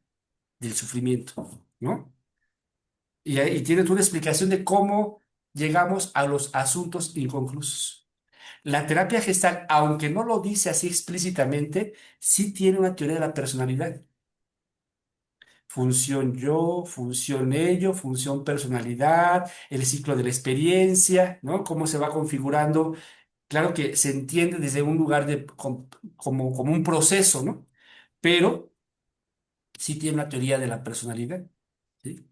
del sufrimiento, ¿no? Y tiene una explicación de cómo llegamos a los asuntos inconclusos. La terapia gestal, aunque no lo dice así explícitamente, sí tiene una teoría de la personalidad. Función yo, función ello, función personalidad, el ciclo de la experiencia, ¿no? Cómo se va configurando. Claro que se entiende desde un lugar como un proceso, ¿no? Pero sí tiene una teoría de la personalidad, ¿sí?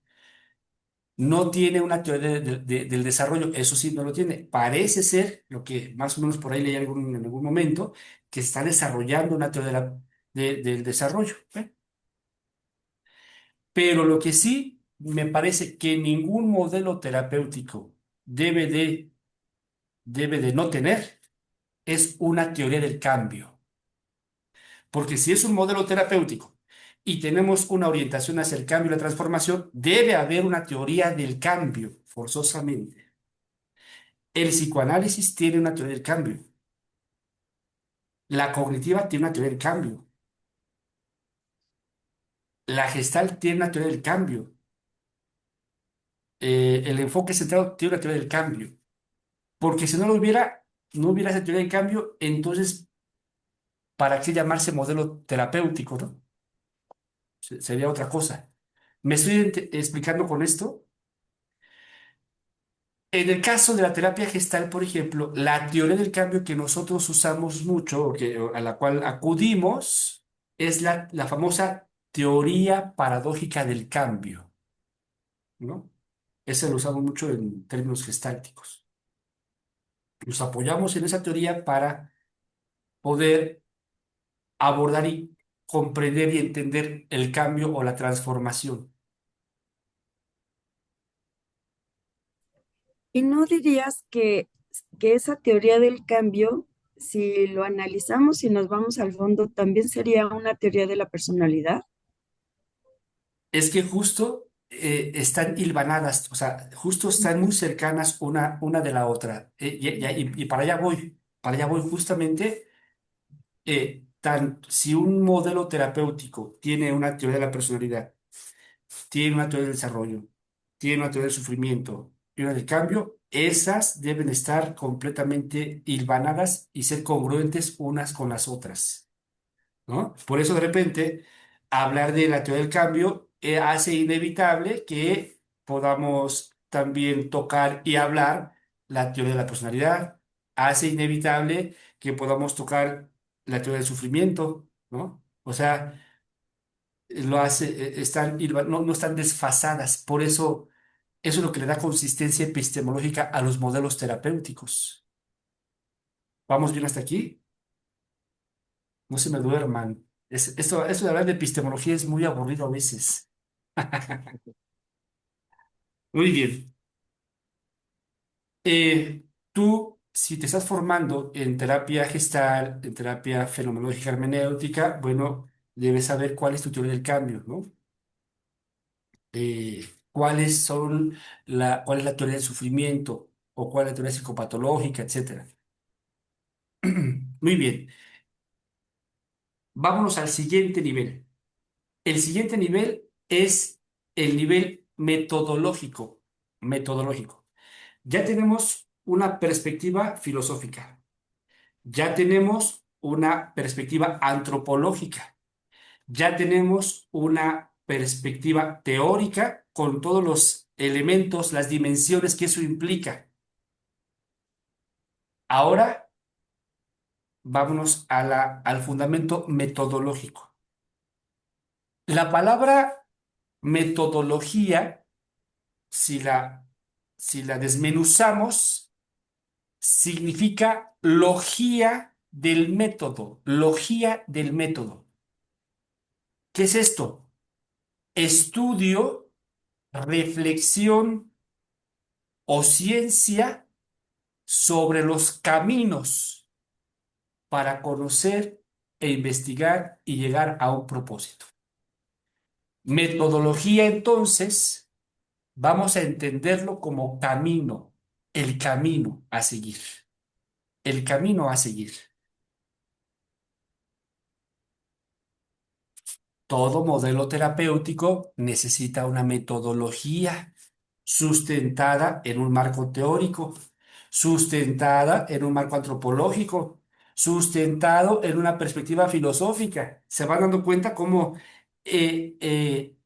No tiene una teoría del desarrollo, eso sí, no lo tiene. Parece ser, lo que más o menos por ahí leí en algún momento, que está desarrollando una teoría del desarrollo. ¿Eh? Pero lo que sí me parece que ningún modelo terapéutico debe de, debe de no tener es una teoría del cambio. Porque si es un modelo terapéutico y tenemos una orientación hacia el cambio y la transformación, debe haber una teoría del cambio, forzosamente. El psicoanálisis tiene una teoría del cambio. La cognitiva tiene una teoría del cambio. La Gestalt tiene una teoría del cambio. El enfoque centrado tiene una teoría del cambio. Porque si no lo hubiera, no hubiera esa teoría del cambio, entonces, ¿para qué llamarse modelo terapéutico, no? Sería otra cosa. ¿Me estoy explicando con esto? En el caso de la terapia gestal, por ejemplo, la teoría del cambio que nosotros usamos mucho, o a la cual acudimos, es la famosa teoría paradójica del cambio, ¿no? Esa lo usamos mucho en términos gestálticos. Nos apoyamos en esa teoría para poder abordar y comprender y entender el cambio o la transformación. ¿Y no dirías que esa teoría del cambio, si lo analizamos y nos vamos al fondo, también sería una teoría de la personalidad? Es que justo están hilvanadas, o sea, justo están muy cercanas una de la otra. Y para allá voy justamente. Si un modelo terapéutico tiene una teoría de la personalidad, tiene una teoría del desarrollo, tiene una teoría del sufrimiento y una del cambio, esas deben estar completamente hilvanadas y ser congruentes unas con las otras, ¿no? Por eso de repente hablar de la teoría del cambio hace inevitable que podamos también tocar y hablar la teoría de la personalidad, hace inevitable que podamos tocar la teoría del sufrimiento, ¿no? O sea, lo hace, no están desfasadas, por eso es lo que le da consistencia epistemológica a los modelos terapéuticos. ¿Vamos bien hasta aquí? No se me duerman. Esto de hablar de epistemología es muy aburrido a veces. Muy bien. Si te estás formando en terapia gestal, en terapia fenomenológica hermenéutica, bueno, debes saber cuál es tu teoría del cambio, ¿no? Cuál es la teoría del sufrimiento o cuál es la teoría psicopatológica, etcétera. Muy bien. Vámonos al siguiente nivel. El siguiente nivel es el nivel metodológico. Metodológico. Ya tenemos una perspectiva filosófica, ya tenemos una perspectiva antropológica, ya tenemos una perspectiva teórica con todos los elementos, las dimensiones que eso implica. Ahora vámonos al fundamento metodológico. La palabra metodología, si la, si la desmenuzamos, significa logía del método. ¿Qué es esto? Estudio, reflexión o ciencia sobre los caminos para conocer e investigar y llegar a un propósito. Metodología, entonces, vamos a entenderlo como camino, el camino a seguir, el camino a seguir. Todo modelo terapéutico necesita una metodología sustentada en un marco teórico, sustentada en un marco antropológico, sustentado en una perspectiva filosófica. Se van dando cuenta cómo el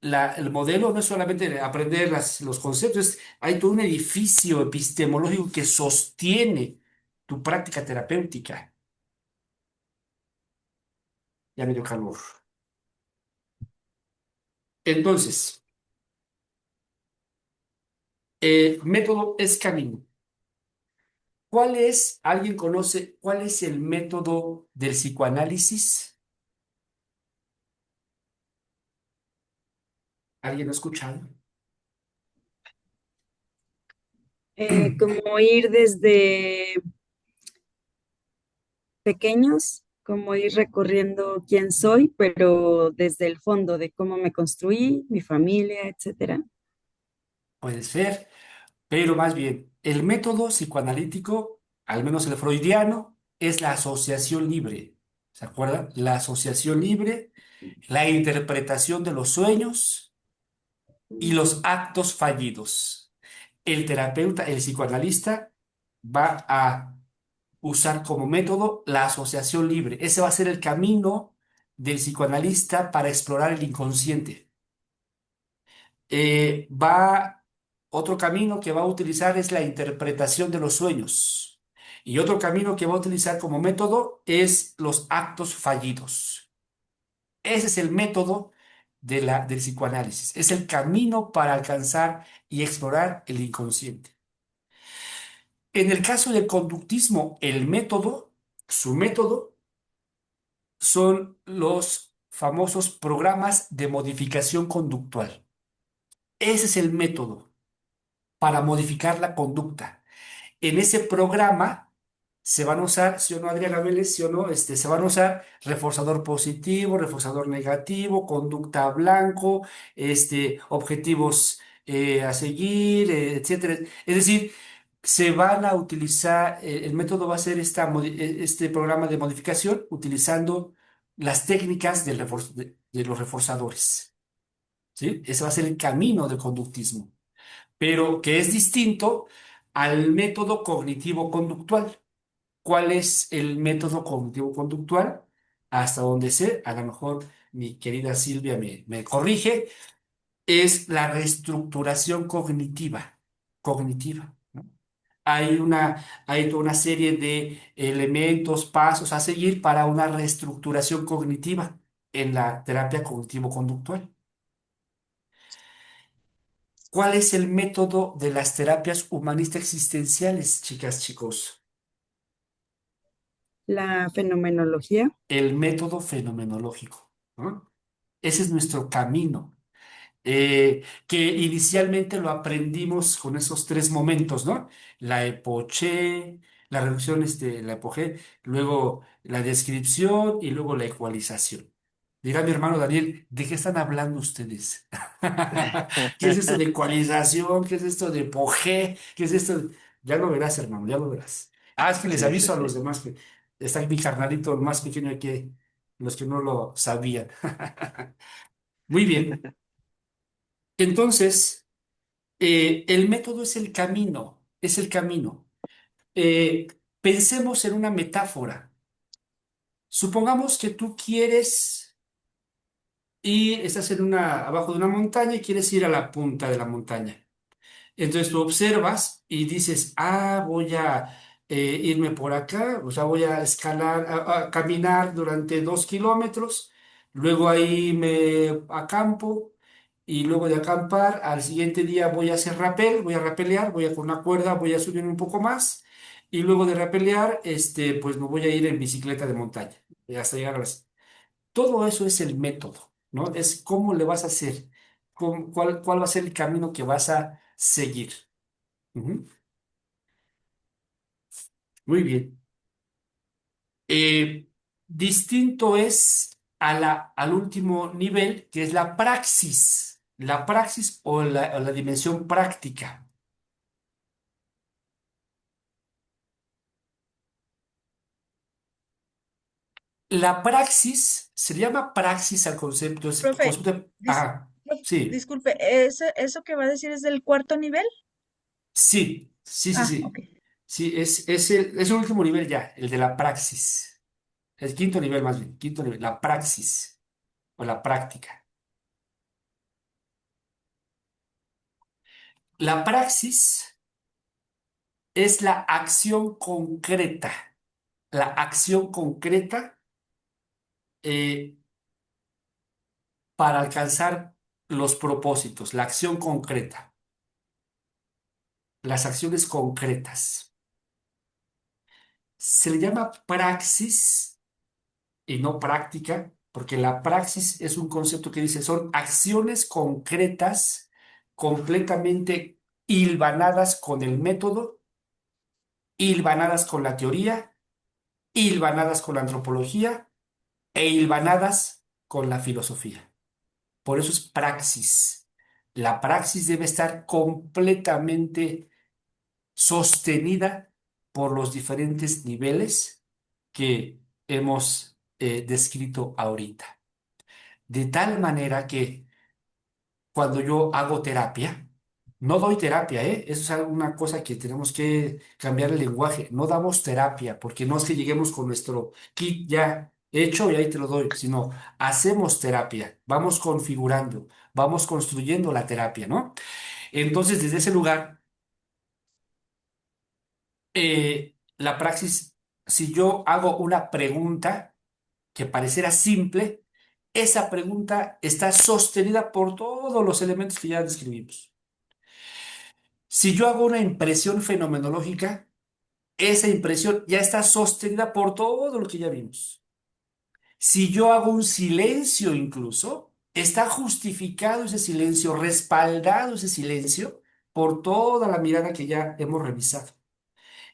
modelo no es solamente aprender los conceptos, hay todo un edificio epistemológico que sostiene tu práctica terapéutica. Ya me dio calor. Entonces, método es camino. ¿Alguien conoce cuál es el método del psicoanálisis? ¿Alguien ha escuchado? Como ir desde pequeños, como ir recorriendo quién soy, pero desde el fondo de cómo me construí, mi familia, etcétera. Puede ser, pero más bien, el método psicoanalítico, al menos el freudiano, es la asociación libre. ¿Se acuerdan? La asociación libre, la interpretación de los sueños y los actos fallidos. El terapeuta, el psicoanalista, va a usar como método la asociación libre. Ese va a ser el camino del psicoanalista para explorar el inconsciente. Otro camino que va a utilizar es la interpretación de los sueños. Y otro camino que va a utilizar como método es los actos fallidos. Ese es el método del psicoanálisis. Es el camino para alcanzar y explorar el inconsciente. En el caso del conductismo, su método, son los famosos programas de modificación conductual. Ese es el método para modificar la conducta. En ese programa se van a usar, ¿sí o no, Adriana Vélez? ¿Sí o no? Se van a usar reforzador positivo, reforzador negativo, conducta blanco, objetivos a seguir, etcétera. Es decir, se van a utilizar, el método va a ser este programa de modificación utilizando las técnicas de los reforzadores. ¿Sí? Ese va a ser el camino del conductismo, pero que es distinto al método cognitivo-conductual. ¿Cuál es el método cognitivo-conductual? Hasta donde sé, a lo mejor mi querida Silvia me corrige, es la reestructuración cognitiva, ¿no? Hay toda una serie de elementos, pasos a seguir para una reestructuración cognitiva en la terapia cognitivo-conductual. ¿Cuál es el método de las terapias humanistas existenciales, chicas, chicos? La fenomenología. El método fenomenológico, ¿no? Ese es nuestro camino, que inicialmente lo aprendimos con esos tres momentos, ¿no? La epoché, la reducción, la epogé, luego la descripción y luego la ecualización. Diga mi hermano Daniel, ¿de qué están hablando ustedes? ¿Qué es esto de ecualización? ¿Qué es esto de epogé? ¿Qué es esto Ya lo verás, hermano, ya lo verás. Ah, es que les Sí, sí, aviso a sí. los demás que está mi carnalito el más pequeño que los que no lo sabían. Muy bien. Entonces, el método es el camino, es el camino. Pensemos en una metáfora. Supongamos que tú quieres ir, estás abajo de una montaña y quieres ir a la punta de la montaña. Entonces tú observas y dices, voy a irme por acá, o sea, voy a escalar, a caminar durante 2 kilómetros, luego ahí me acampo y luego de acampar, al siguiente día voy a hacer rappel, voy a rapelear, voy a con una cuerda, voy a subir un poco más y luego de rapelear, pues me voy a ir en bicicleta de montaña hasta llegar a las... Todo eso es el método, ¿no? Es cómo le vas a hacer, cuál va a ser el camino que vas a seguir. Ujú. Muy bien. Distinto es al último nivel, que es la praxis o la dimensión práctica. La praxis, se le llama praxis al concepto, Profe, dis- sí, disculpe, ¿eso que va a decir es del cuarto nivel? sí, sí, sí, Ah, ok. sí. Sí, es el último nivel ya, el de la praxis. El quinto nivel más bien, quinto nivel, la praxis o la práctica. La praxis es la acción concreta eh, para alcanzar los propósitos, la acción concreta, las acciones concretas. Se le llama praxis y no práctica, porque la praxis es un concepto que dice son acciones concretas completamente hilvanadas con el método, hilvanadas con la teoría hilvanadas con la antropología e hilvanadas con la filosofía. Por eso es praxis. La praxis debe estar completamente sostenida por los diferentes niveles que hemos descrito ahorita. De tal manera que cuando yo hago terapia, no doy terapia, ¿eh? Eso es una cosa que tenemos que cambiar el lenguaje. No damos terapia, porque no es que lleguemos con nuestro kit ya hecho y ahí te lo doy, sino hacemos terapia, vamos configurando, vamos construyendo la terapia, ¿no? Entonces, desde ese lugar, la praxis, si yo hago una pregunta que pareciera simple, esa pregunta está sostenida por todos los elementos que ya describimos. Si yo hago una impresión fenomenológica, esa impresión ya está sostenida por todo lo que ya vimos. Si yo hago un silencio incluso, está justificado ese silencio, respaldado ese silencio por toda la mirada que ya hemos revisado.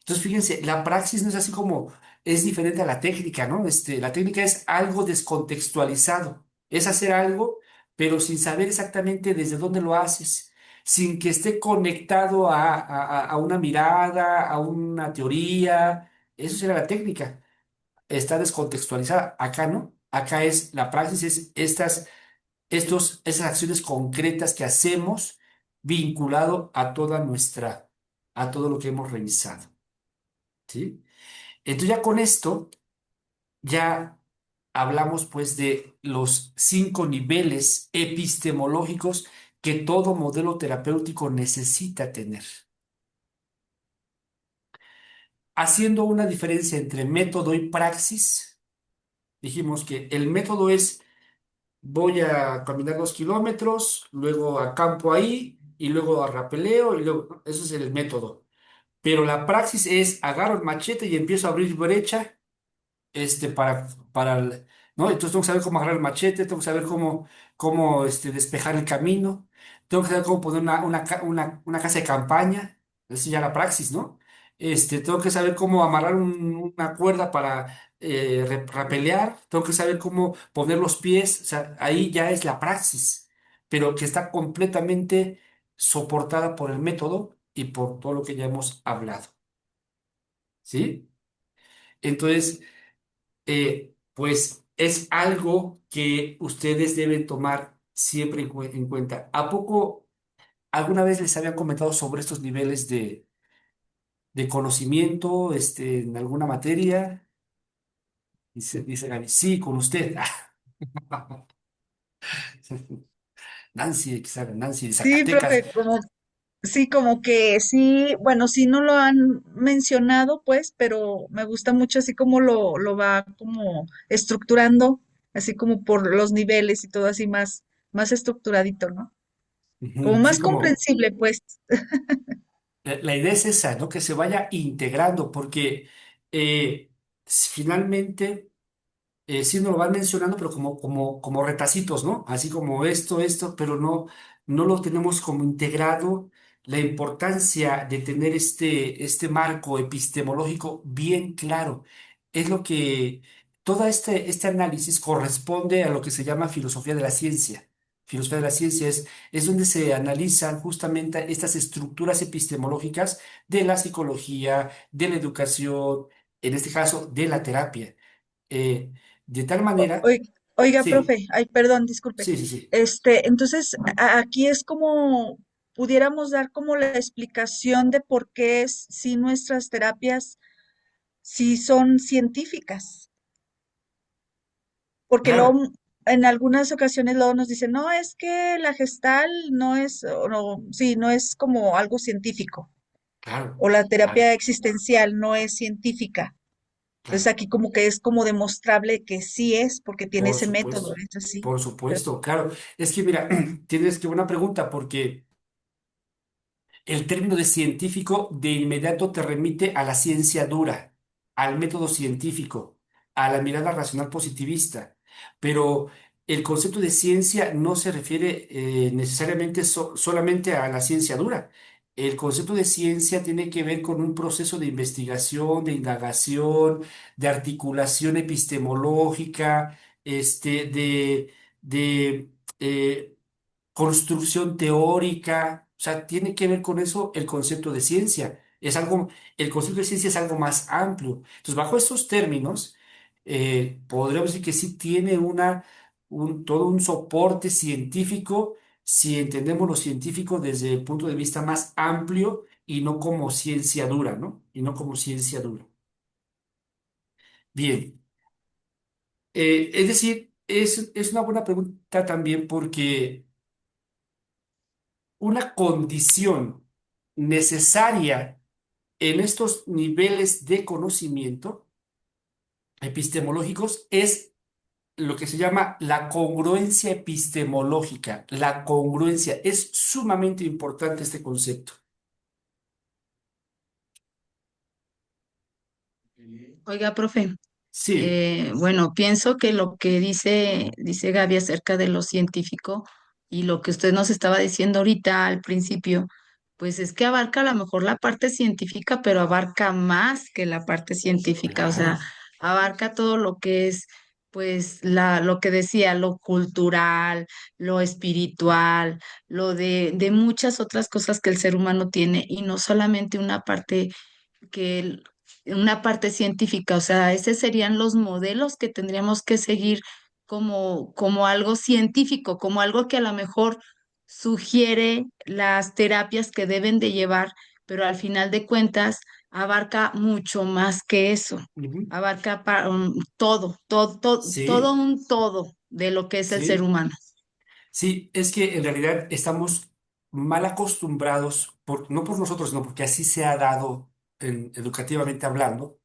Entonces, fíjense, la praxis no es así como, es diferente a la técnica, ¿no? La técnica es algo descontextualizado, es hacer algo, pero sin saber exactamente desde dónde lo haces, sin que esté conectado a una mirada, a una teoría. Eso será la técnica, está descontextualizada. Acá no, acá es, la praxis es esas acciones concretas que hacemos vinculado a a todo lo que hemos revisado. ¿Sí? Entonces ya con esto, ya hablamos pues de los 5 niveles epistemológicos que todo modelo terapéutico necesita tener. Haciendo una diferencia entre método y praxis, dijimos que el método es voy a caminar 2 kilómetros, luego acampo ahí y luego rapeleo y luego, eso es el método. Pero la praxis es agarro el machete y empiezo a abrir brecha ¿no? Entonces tengo que saber cómo agarrar el machete, tengo que saber cómo despejar el camino, tengo que saber cómo poner una casa de campaña, eso ya la praxis, ¿no? Tengo que saber cómo amarrar una cuerda para rapelear, tengo que saber cómo poner los pies, o sea, ahí ya es la praxis, pero que está completamente soportada por el método y por todo lo que ya hemos hablado, ¿sí? Entonces, pues es algo que ustedes deben tomar siempre en cuenta. ¿A poco alguna vez les habían comentado sobre estos niveles de conocimiento, en alguna materia? Dice Gaby, sí, con usted. Nancy, Nancy de Sí, Zacatecas. profe, sí, como que sí, bueno, sí no lo han mencionado, pues, pero me gusta mucho así como lo va como estructurando, así como por los niveles y todo así más estructuradito, ¿no? Como Ujú, sí, más como comprensible, pues. la idea es esa, ¿no? Que se vaya integrando, porque finalmente sí nos lo van mencionando, pero como retacitos, ¿no? Así como esto, pero no lo tenemos como integrado la importancia de tener este marco epistemológico bien claro. Es lo que todo este análisis corresponde a lo que se llama filosofía de la ciencia. Filosofía de la ciencia es donde se analizan justamente estas estructuras epistemológicas de la psicología, de la educación, en este caso, de la terapia. Eh, de tal manera, Oiga, sí, profe, ay, perdón, disculpe. sí. Entonces, aquí es como pudiéramos dar como la explicación de por qué es si nuestras terapias sí son científicas. Porque luego Claro, en algunas ocasiones luego nos dicen, no, es que la gestal no es, o no, sí, no es como algo científico, claro, o la claro, terapia existencial no es científica. Entonces claro. aquí como que es como demostrable que sí es, porque tiene Por ese método, supuesto, es así. por supuesto, claro. Es que mira, tienes que buena pregunta porque el término de científico de inmediato te remite a la ciencia dura, al método científico, a la mirada racional positivista, pero el concepto de ciencia no se refiere necesariamente solamente a la ciencia dura. El concepto de ciencia tiene que ver con un proceso de investigación, de indagación, de articulación epistemológica, de construcción teórica. O sea, tiene que ver con eso el concepto de ciencia. El concepto de ciencia es algo más amplio. Entonces, bajo estos términos, podríamos decir que sí tiene todo un soporte científico si entendemos lo científico desde el punto de vista más amplio y no como ciencia dura, ¿no? Y no como ciencia dura. Bien. Es decir, es una buena pregunta también porque una condición necesaria en estos niveles de conocimiento epistemológicos es lo que se llama la congruencia epistemológica. La congruencia es sumamente importante este concepto. Oiga, profe, Sí, bueno, pienso que lo que dice Gaby acerca de lo científico y lo que usted nos estaba diciendo ahorita al principio, pues es que abarca a lo mejor la parte científica, pero abarca más que la parte científica, o sea, claro. abarca todo lo que es, pues, lo que decía, lo cultural, lo espiritual, de muchas otras cosas que el ser humano tiene y no solamente que el- una parte científica, o sea, esos serían los modelos que tendríamos que seguir como algo científico, como algo que a lo mejor sugiere las terapias que deben de llevar, pero al final de cuentas abarca mucho más que eso, Ujú. abarca todo Sí, un todo de lo que es el ser sí. humano. Sí, es que en realidad estamos mal acostumbrados, no por nosotros, sino porque así se ha dado educativamente hablando,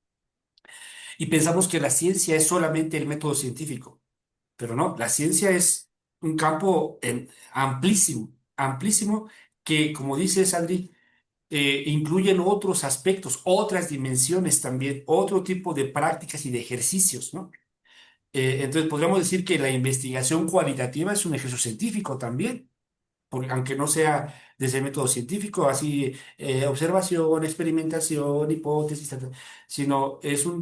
y pensamos que la ciencia es solamente el método científico, pero no, la ciencia es un campo amplísimo, amplísimo, que, como dice Sandy, incluyen otros aspectos, otras dimensiones también, otro tipo de prácticas y de ejercicios, ¿no? Entonces podríamos decir que la investigación cualitativa es un ejercicio científico también porque aunque no sea desde el método científico, así observación, experimentación, hipótesis, sino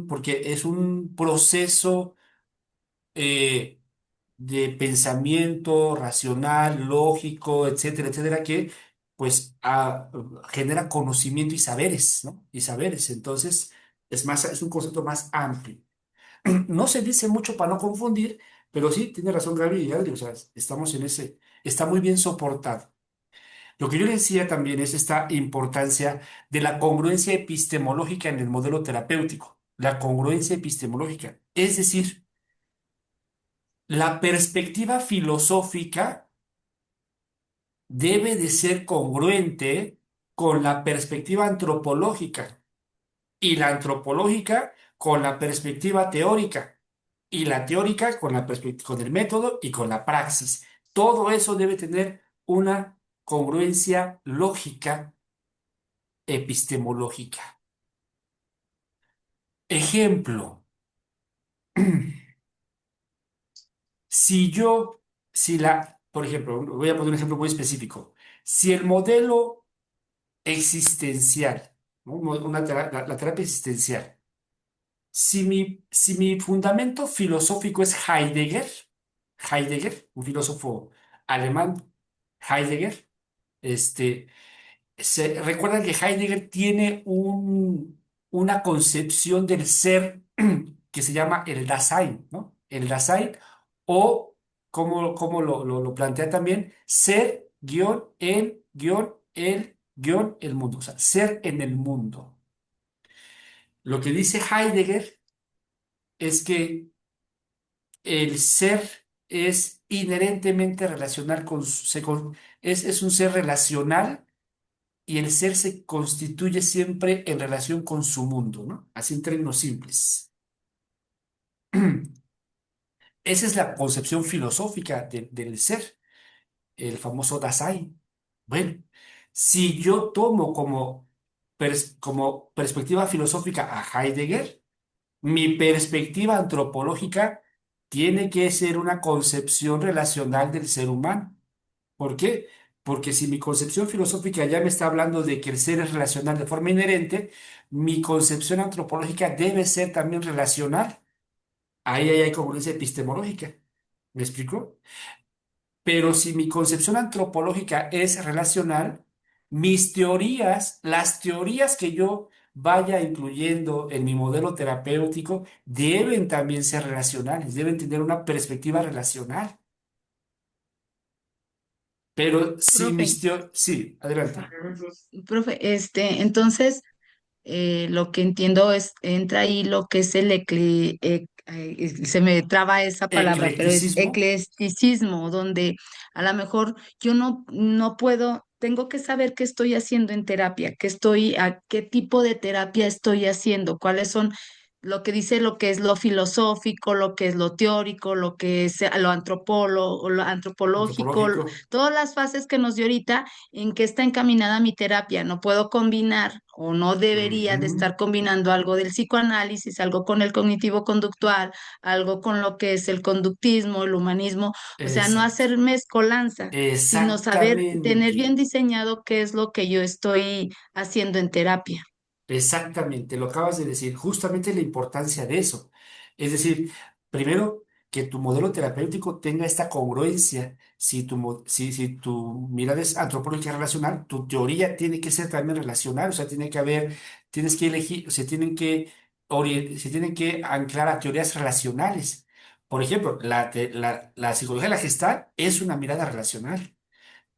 porque es un proceso eh, de pensamiento racional, lógico, etcétera, etcétera, que pues genera conocimiento y saberes, ¿no? Y saberes. Entonces, es un concepto más amplio. No se dice mucho para no confundir, pero sí, tiene razón Gaby y Adri, o sea, está muy bien soportado. Lo que yo le decía también es esta importancia de la congruencia epistemológica en el modelo terapéutico. La congruencia epistemológica. Es decir, la perspectiva filosófica debe de ser congruente con la perspectiva antropológica y la antropológica con la perspectiva teórica y la teórica con con el método y con la praxis. Todo eso debe tener una congruencia lógica epistemológica. Ejemplo, si yo, por ejemplo, voy a poner un ejemplo muy específico. Si el modelo existencial, ¿no? La terapia existencial, si mi fundamento filosófico es Heidegger, un filósofo alemán, Heidegger, este, recuerdan que Heidegger tiene una concepción del ser que se llama el Dasein, ¿no? El Dasein, o como lo plantea también, ser el mundo, o sea, ser en el mundo. Lo que dice Heidegger es que el ser es inherentemente relacional es un ser relacional y el ser se constituye siempre en relación con su mundo, ¿no? Así en términos simples. Esa es la concepción filosófica del ser, el famoso Dasein. Bueno, si yo tomo como perspectiva filosófica a Heidegger, mi perspectiva antropológica tiene que ser una concepción relacional del ser humano. ¿Por qué? Porque si mi concepción filosófica ya me está hablando de que el ser es relacional de forma inherente, mi concepción antropológica debe ser también relacional. Ahí hay congruencia epistemológica. ¿Me explico? Pero si mi concepción antropológica es relacional, mis teorías, las teorías que yo vaya incluyendo en mi modelo terapéutico, deben también ser relacionales, deben tener una perspectiva relacional. Pero si Profe, mis teorías... Sí, adelante. profe, entonces lo que entiendo es, entra ahí lo que es se me traba esa palabra, pero es Eclecticismo. eclecticismo, donde a lo mejor yo no puedo, tengo que saber qué estoy haciendo en terapia, qué tipo de terapia estoy haciendo, cuáles son lo que dice lo que es lo filosófico, lo que es lo teórico, lo que es lo antropológico, Antropológico. todas las fases que nos dio ahorita en qué está encaminada mi terapia. No puedo combinar o no debería de Ujú. estar combinando algo del psicoanálisis, algo con el cognitivo-conductual, algo con lo que es el conductismo, el humanismo, o sea, no Exacto. hacer mezcolanza, sino saber tener Exactamente. bien diseñado qué es lo que yo estoy haciendo en terapia. Exactamente, lo acabas de decir, justamente la importancia de eso. Es decir, primero, que tu modelo terapéutico tenga esta congruencia. Si tu mirada es antropológica relacional, tu teoría tiene que ser también relacional, o sea, tiene que haber, tienes que elegir, se tienen que anclar a teorías relacionales. Por ejemplo, la psicología de la Gestalt es una mirada relacional.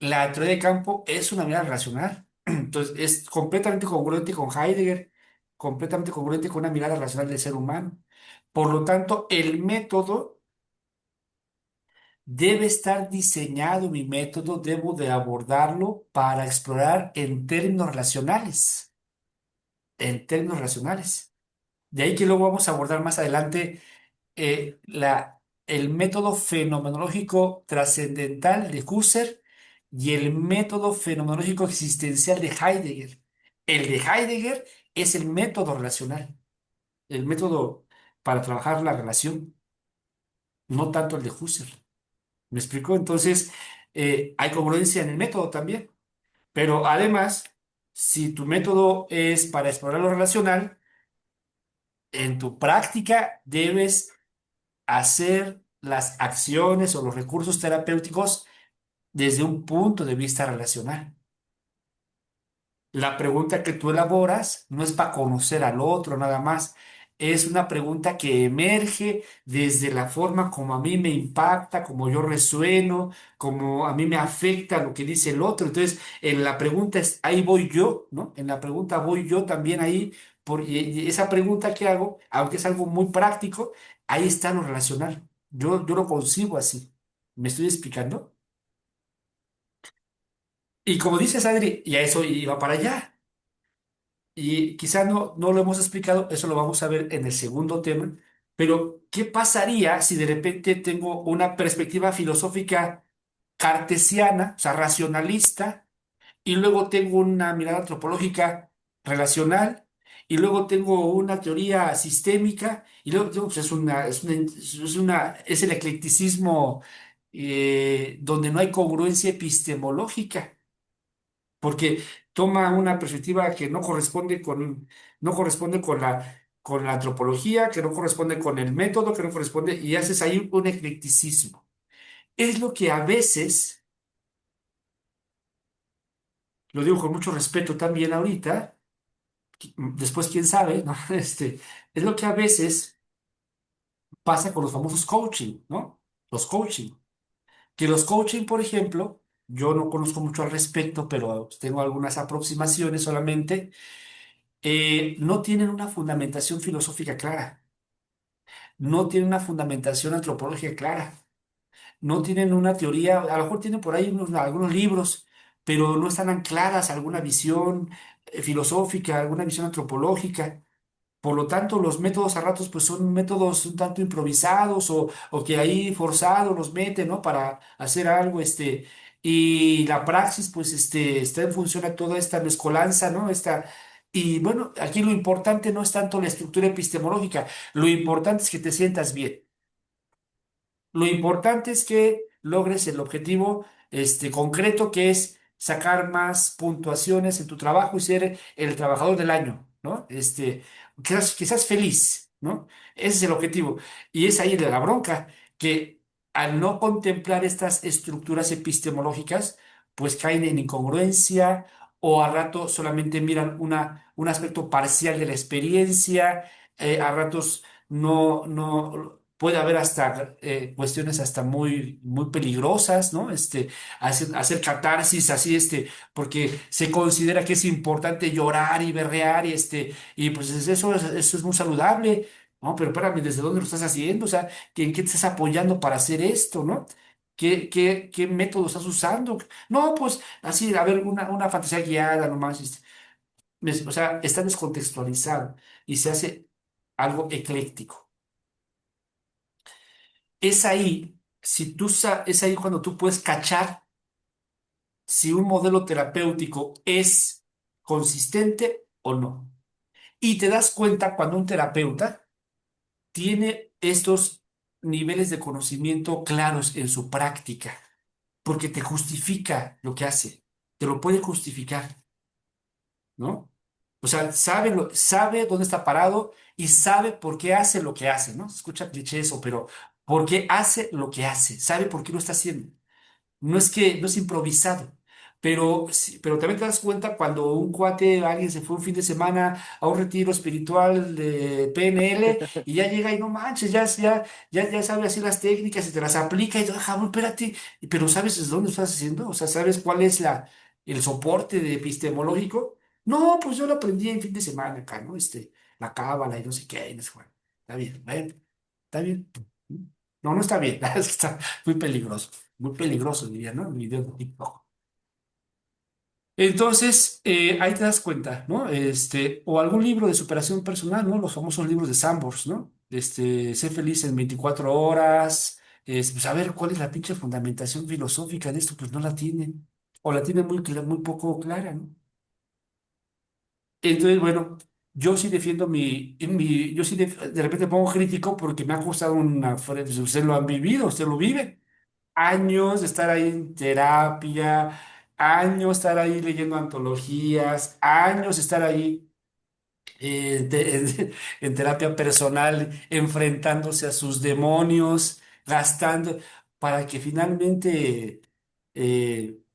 La teoría de campo es una mirada racional. Entonces, es completamente congruente con Heidegger, completamente congruente con una mirada racional del ser humano. Por lo tanto, el método debe estar diseñado, mi método debo de abordarlo para explorar en términos relacionales, en términos relacionales. De ahí que luego vamos a abordar más adelante el método fenomenológico trascendental de Husserl y el método fenomenológico existencial de Heidegger. El de Heidegger es el método relacional, el método para trabajar la relación, no tanto el de Husserl. ¿Me explico? Entonces, hay congruencia en el método también, pero además, si tu método es para explorar lo relacional, en tu práctica debes hacer las acciones o los recursos terapéuticos desde un punto de vista relacional. La pregunta que tú elaboras no es para conocer al otro nada más, es una pregunta que emerge desde la forma como a mí me impacta, como yo resueno, como a mí me afecta lo que dice el otro. Entonces, en la pregunta es, ahí voy yo, ¿no? En la pregunta voy yo también ahí, y esa pregunta que hago, aunque es algo muy práctico, ahí está lo relacional. Yo lo concibo así. ¿Me estoy explicando? Y como dices, Adri, y a eso iba para allá. Y quizá no lo hemos explicado, eso lo vamos a ver en el segundo tema, pero ¿qué pasaría si de repente tengo una perspectiva filosófica cartesiana, o sea, racionalista, y luego tengo una mirada antropológica relacional, y luego tengo una teoría sistémica, y luego tengo, pues, es el eclecticismo donde no hay congruencia epistemológica? Porque toma una perspectiva que no corresponde con la antropología, que no corresponde con el método, que no corresponde, y haces ahí un eclecticismo. Es lo que a veces, lo digo con mucho respeto también ahorita, después quién sabe, ¿no? Es lo que a veces pasa con los famosos coaching, ¿no? Los coaching. Que los coaching, por ejemplo, yo no conozco mucho al respecto, pero tengo algunas aproximaciones solamente, no tienen una fundamentación filosófica clara, no tienen una fundamentación antropológica clara, no tienen una teoría, a lo mejor tienen por ahí algunos libros, pero no están ancladas a alguna visión filosófica, alguna visión antropológica. Por lo tanto, los métodos a ratos pues son métodos un tanto improvisados o que ahí forzados los meten, ¿no? Para hacer algo, y la praxis pues está en función a toda esta mezcolanza, ¿no? Y bueno, aquí lo importante no es tanto la estructura epistemológica, lo importante es que te sientas bien. Lo importante es que logres el objetivo concreto que es sacar más puntuaciones en tu trabajo y ser el trabajador del año, ¿no? Que seas feliz, ¿no? Ese es el objetivo. Y es ahí de la bronca, que al no contemplar estas estructuras epistemológicas, pues caen en incongruencia o a rato solamente miran un aspecto parcial de la experiencia, a ratos no puede haber hasta cuestiones hasta muy peligrosas, ¿no? Hacer catarsis así, porque se considera que es importante llorar y berrear y pues eso es muy saludable, ¿no? Pero espérame, ¿desde dónde lo estás haciendo? O sea, ¿en qué te estás apoyando para hacer esto, ¿no? ¿Qué método estás usando? No, pues así, a ver, una fantasía guiada nomás, o sea, está descontextualizado y se hace algo ecléctico. Es ahí, es ahí cuando tú puedes cachar si un modelo terapéutico es consistente o no. Y te das cuenta cuando un terapeuta tiene estos niveles de conocimiento claros en su práctica, porque te justifica lo que hace, te lo puede justificar, ¿no? O sea, sabe dónde está parado y sabe por qué hace lo que hace, ¿no? Se escucha cliché eso, pero ¿por qué hace lo que hace? Sabe por qué lo está haciendo. No es improvisado, pero, pero también te das cuenta cuando un cuate, alguien se fue un fin de semana a un retiro espiritual de PNL y ya llega y no manches, ya sabe así las técnicas y te las aplica y tú, "Ah, cabrón, espérate, pero ¿sabes desde dónde estás haciendo? O sea, ¿sabes cuál es el soporte de epistemológico? No, pues yo lo aprendí en fin de semana acá, ¿no? La cábala y no sé qué, y no sé cuál. Está bien, bueno, está bien. No, no está bien, es que está muy peligroso, diría, ¿no? El video de TikTok. Entonces, ahí te das cuenta, ¿no? O algún libro de superación personal, ¿no? Los famosos libros de Sandburg, ¿no? Sé feliz en 24 horas. Pues a ver, ¿cuál es la pinche fundamentación filosófica de esto? Pues no la tienen. O la tienen muy poco clara, ¿no? Entonces, bueno, yo sí defiendo yo sí de repente pongo crítico porque me ha costado ustedes lo han vivido, usted lo vive años de estar ahí en terapia, años de estar ahí leyendo antologías, años de estar ahí en terapia personal, enfrentándose a sus demonios, gastando, para que finalmente,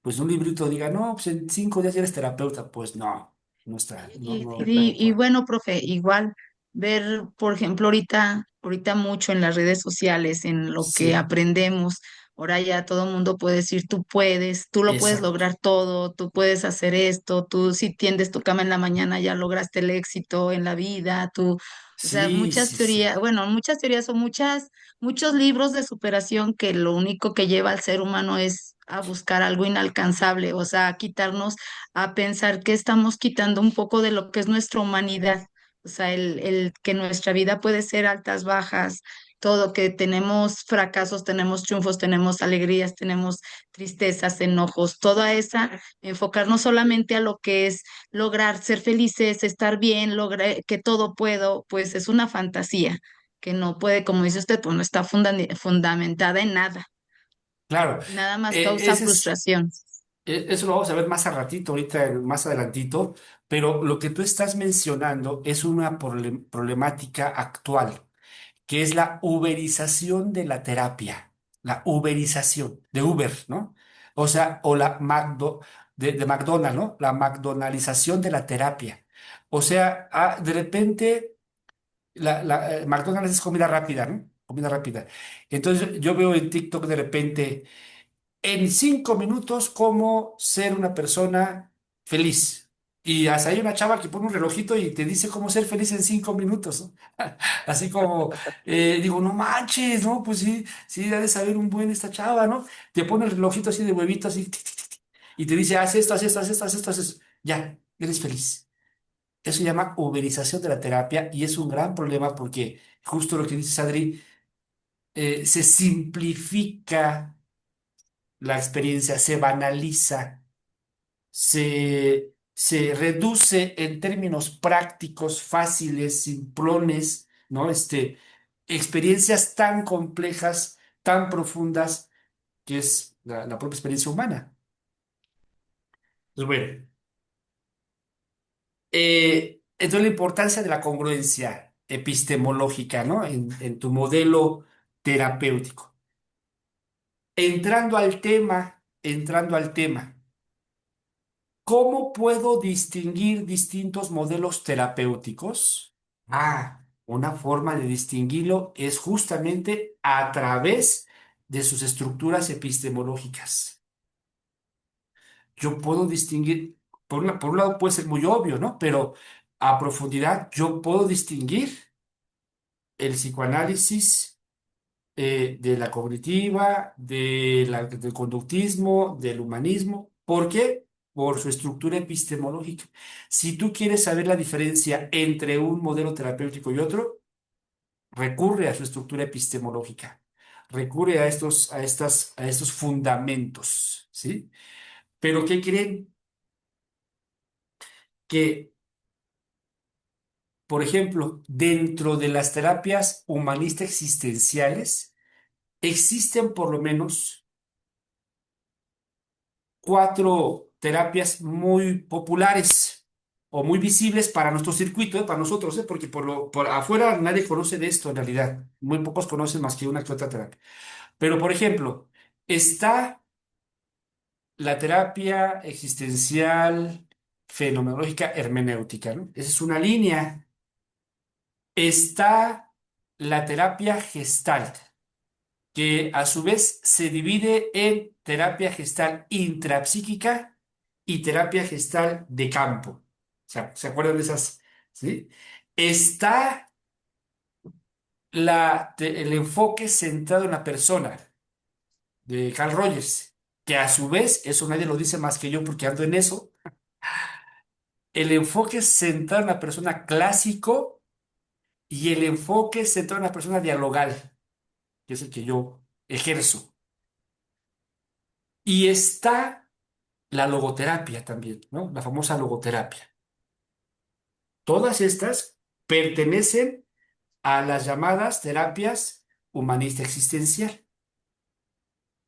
pues un librito diga, no, pues en 5 días ya eres terapeuta. Pues no, no está, no, Y, no, y- no y puede. bueno, profe, igual ver, por ejemplo, ahorita mucho en las redes sociales, en lo que Sí, aprendemos, ahora ya todo el mundo puede decir, tú puedes, tú lo puedes exacto. lograr todo, tú puedes hacer esto, tú si tiendes tu cama en la mañana ya lograste el éxito en la vida, o sea, Sí, muchas sí, sí. teorías, bueno, muchas teorías o muchos libros de superación que lo único que lleva al ser humano es a buscar algo inalcanzable, o sea, a quitarnos a pensar que estamos quitando un poco de lo que es nuestra humanidad, o sea, el que nuestra vida puede ser altas, bajas, todo, que tenemos fracasos, tenemos triunfos, tenemos alegrías, tenemos tristezas, enojos, toda esa, enfocarnos solamente a lo que es lograr ser felices, estar bien, lograr que todo puedo, pues es una fantasía que no puede, como dice usted, pues no está fundamentada en nada, Claro, nada más causa ese es. frustración. Eso lo vamos a ver más a ratito, ahorita, más adelantito, pero lo que tú estás mencionando es una problemática actual, que es la uberización de la terapia, la uberización de Uber, ¿no? O sea, o de McDonald's, ¿no? La McDonaldización de la terapia. O sea, de repente, McDonald's es comida rápida, ¿no? Comida rápida. Entonces, yo veo en TikTok de repente en 5 minutos cómo ser una persona feliz. Y hasta hay una chava que pone un relojito y te dice cómo ser feliz en 5 minutos, ¿no? Así como, digo, no manches, ¿no? Pues sí, sí, ha de saber un buen esta chava, ¿no? Te pone el relojito así de huevito, así, tic, tic, tic, tic, y te dice, haz esto, haz esto, haz esto, haz esto, haz esto. Ya, eres feliz. Eso se llama uberización de la terapia y es un gran problema porque justo lo que dices, Adri, se simplifica la experiencia, se banaliza, se reduce en términos prácticos, fáciles, simplones, ¿no? Experiencias tan complejas, tan profundas, que es la propia experiencia humana. Pues bueno, entonces la importancia de la congruencia epistemológica, ¿no? En tu modelo terapéutico. Entrando al tema, ¿cómo puedo distinguir distintos modelos terapéuticos? Una forma de distinguirlo es justamente a través de sus estructuras epistemológicas. Yo puedo distinguir, por un lado puede ser muy obvio, ¿no? Pero a profundidad yo puedo distinguir el psicoanálisis de la cognitiva, del conductismo, del humanismo. ¿Por qué? Por su estructura epistemológica. Si tú quieres saber la diferencia entre un modelo terapéutico y otro, recurre a su estructura epistemológica, recurre a estos fundamentos, ¿sí? Pero ¿qué creen? Que, por ejemplo, dentro de las terapias humanistas existenciales, existen por lo menos cuatro terapias muy populares o muy visibles para nuestro circuito, para nosotros, porque por afuera nadie conoce de esto en realidad. Muy pocos conocen más que una que otra terapia. Pero, por ejemplo, está la terapia existencial fenomenológica hermenéutica, ¿no? Esa es una línea. Está la terapia gestalt, que a su vez se divide en terapia gestal intrapsíquica y terapia gestal de campo. ¿Se acuerdan de esas? ¿Sí? Está el enfoque centrado en la persona de Carl Rogers, que a su vez, eso nadie lo dice más que yo porque ando en eso, el enfoque centrado en la persona clásico y el enfoque centrado en la persona dialogal, que es el que yo ejerzo. Y está la logoterapia también, ¿no? La famosa logoterapia. Todas estas pertenecen a las llamadas terapias humanista existencial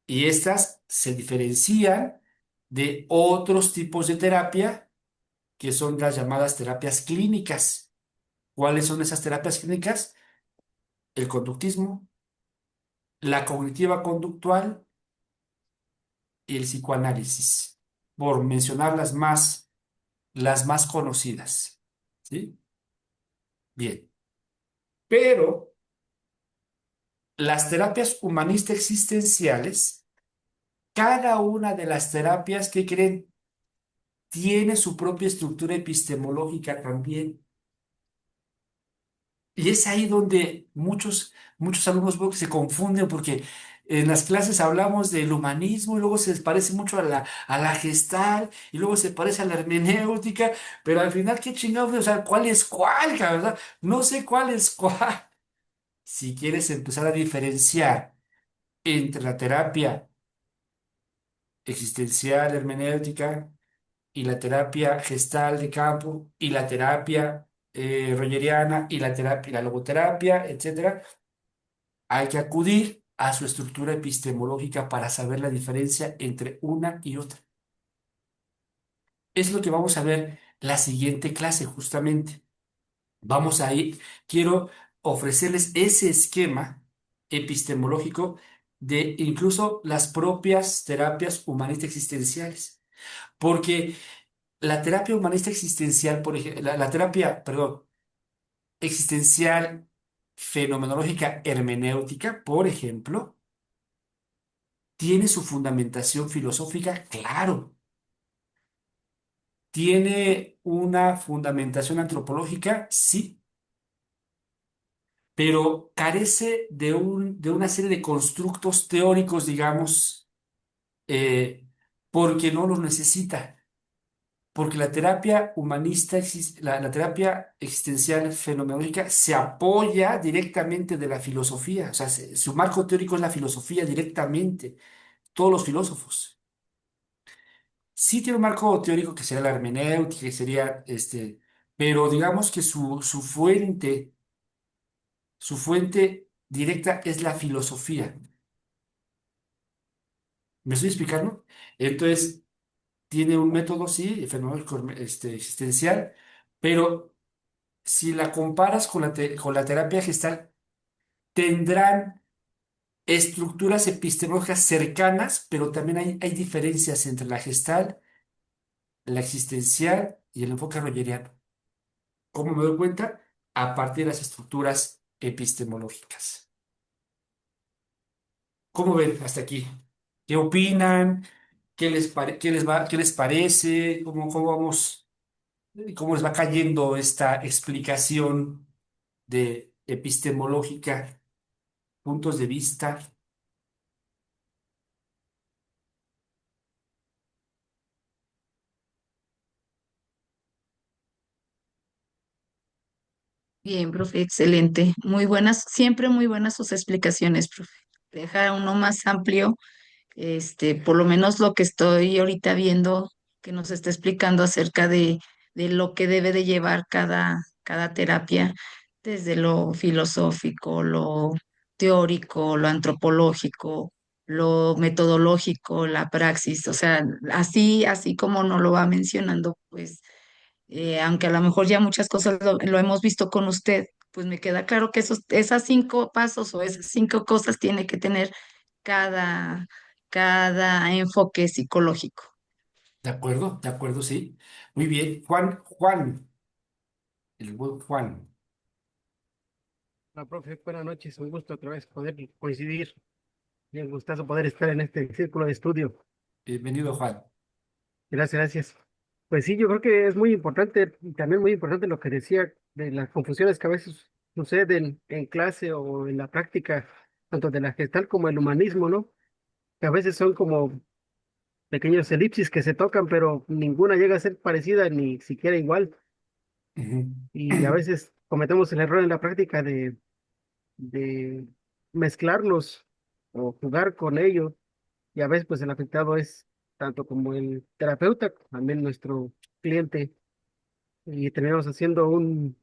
y estas se diferencian de otros tipos de terapia que son las llamadas terapias clínicas. ¿Cuáles son esas terapias clínicas? El conductismo, la cognitiva conductual y el psicoanálisis, por mencionar las más conocidas. ¿Sí? Bien. Pero las terapias humanistas existenciales, cada una de las terapias que creen tiene su propia estructura epistemológica también. Y es ahí donde muchos alumnos veo que se confunden porque en las clases hablamos del humanismo y luego se parece mucho a la gestal y luego se parece a la hermenéutica, pero al final, ¿qué chingados? O sea, ¿cuál es cuál, verdad? No sé cuál es cuál. Si quieres empezar a diferenciar entre la terapia existencial, hermenéutica, y la terapia gestal de campo, y la terapia rogeriana, y la terapia, la logoterapia, etcétera, hay que acudir a su estructura epistemológica para saber la diferencia entre una y otra. Es lo que vamos a ver la siguiente clase, justamente. Vamos a ir, quiero ofrecerles ese esquema epistemológico de incluso las propias terapias humanistas existenciales. Porque la terapia humanista existencial, por ejemplo, la terapia, perdón, existencial fenomenológica hermenéutica, por ejemplo, tiene su fundamentación filosófica, claro. Tiene una fundamentación antropológica, sí, pero carece de una serie de constructos teóricos, digamos, eh, porque no los necesita. Porque la terapia humanista, la terapia existencial fenomenológica se apoya directamente de la filosofía, o sea, su marco teórico es la filosofía directamente, todos los filósofos. Sí tiene un marco teórico que sería la hermenéutica, que sería pero digamos que su fuente directa es la filosofía. ¿Me estoy explicando? Entonces, tiene un método, sí, fenomenológico, existencial, pero si la comparas con con la terapia gestal, tendrán estructuras epistemológicas cercanas, pero también hay diferencias entre la gestal, la existencial y el enfoque rogeriano. ¿Cómo me doy cuenta? A partir de las estructuras epistemológicas. ¿Cómo ven hasta aquí? ¿Qué opinan? ¿Qué les parece? ¿Cómo vamos? ¿Cómo les va cayendo esta explicación de epistemológica, puntos de vista? Bien, profe, excelente. Muy buenas, siempre muy buenas sus explicaciones, profe. Deja uno más amplio, por lo menos lo que estoy ahorita viendo, que nos está explicando acerca de lo que debe de llevar cada terapia, desde lo filosófico, lo teórico, lo antropológico, lo metodológico, la praxis, o sea, así como nos lo va mencionando, pues aunque a lo mejor ya muchas cosas lo hemos visto con usted, pues me queda claro que esas 5 pasos o esas 5 cosas tiene que tener cada, cada enfoque psicológico. De acuerdo, sí. Muy bien. Juan, el buen Juan. Hola, profe, buenas noches. Un gusto otra vez poder coincidir. Y un gustazo poder estar en este círculo de estudio. Bienvenido, Juan. Gracias, gracias. Pues sí, yo creo que es muy importante, y también muy importante lo que decía de las confusiones que a veces suceden en clase o en la práctica, tanto de la gestal como el humanismo, ¿no? Que a veces son como pequeños elipsis que se tocan, pero ninguna llega a ser parecida ni siquiera igual. Ujú. Y a veces cometemos el error en la práctica de mezclarlos o jugar con ellos. Y a veces pues el afectado es tanto como el terapeuta, también nuestro cliente. Y terminamos haciendo un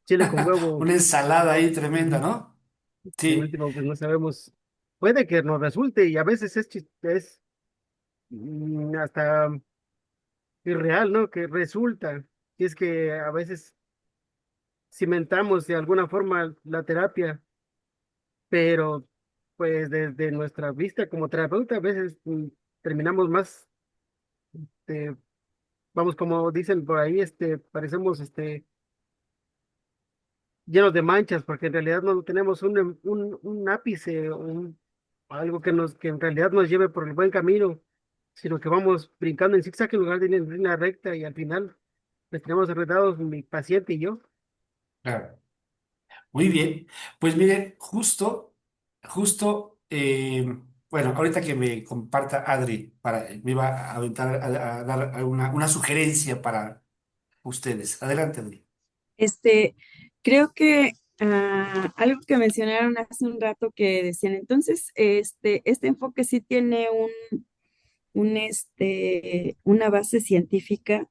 chile con huevo Una ensalada ahí tremenda, y ¿no? de Sí, último pues no sabemos, puede que nos resulte y a veces es hasta irreal, ¿no? Que resulta. Y es que a veces cimentamos de alguna forma la terapia, pero pues desde nuestra vista como terapeuta a veces terminamos más, eh, vamos, como dicen por ahí, parecemos llenos de manchas, porque en realidad no tenemos un ápice, algo que en realidad nos lleve por el buen camino, sino que vamos brincando en zigzag en lugar de ir en línea recta y al final pues tenemos enredados mi paciente y yo. claro. Muy bien. Pues mire, bueno, ahorita que me comparta Adri, me iba a aventar a dar una sugerencia para ustedes. Adelante, Adri. Este, creo que algo que mencionaron hace un rato que decían, entonces, este enfoque sí tiene una base científica.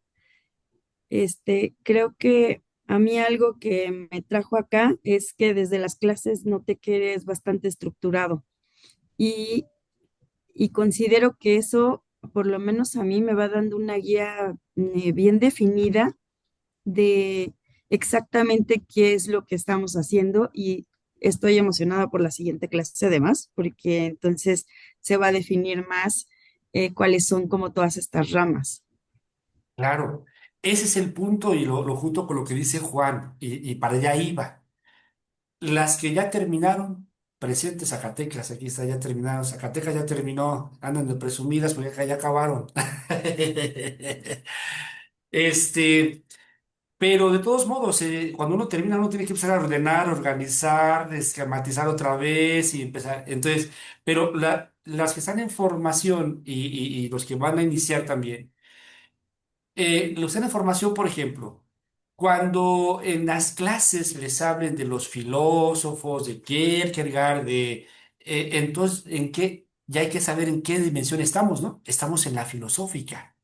Creo que a mí algo que me trajo acá es que desde las clases noté que eres bastante estructurado y, y considero que eso, por lo menos a mí, me va dando una guía bien definida de exactamente qué es lo que estamos haciendo y estoy emocionada por la siguiente clase además, porque entonces se va a definir más cuáles son como todas estas ramas. Claro, ese es el punto y lo junto con lo que dice Juan, y para allá iba. Las que ya terminaron, presentes Zacatecas, aquí está, ya terminaron. Zacatecas ya terminó, andan de presumidas porque acá ya acabaron. Este, pero de todos modos, cuando uno termina, uno tiene que empezar a ordenar, organizar, esquematizar otra vez y empezar. Entonces, pero las que están en formación y los que van a iniciar también. Los en formación, por ejemplo, cuando en las clases les hablen de los filósofos, de Kierkegaard, entonces, ¿en qué? Ya hay que saber en qué dimensión estamos, ¿no? Estamos en la filosófica.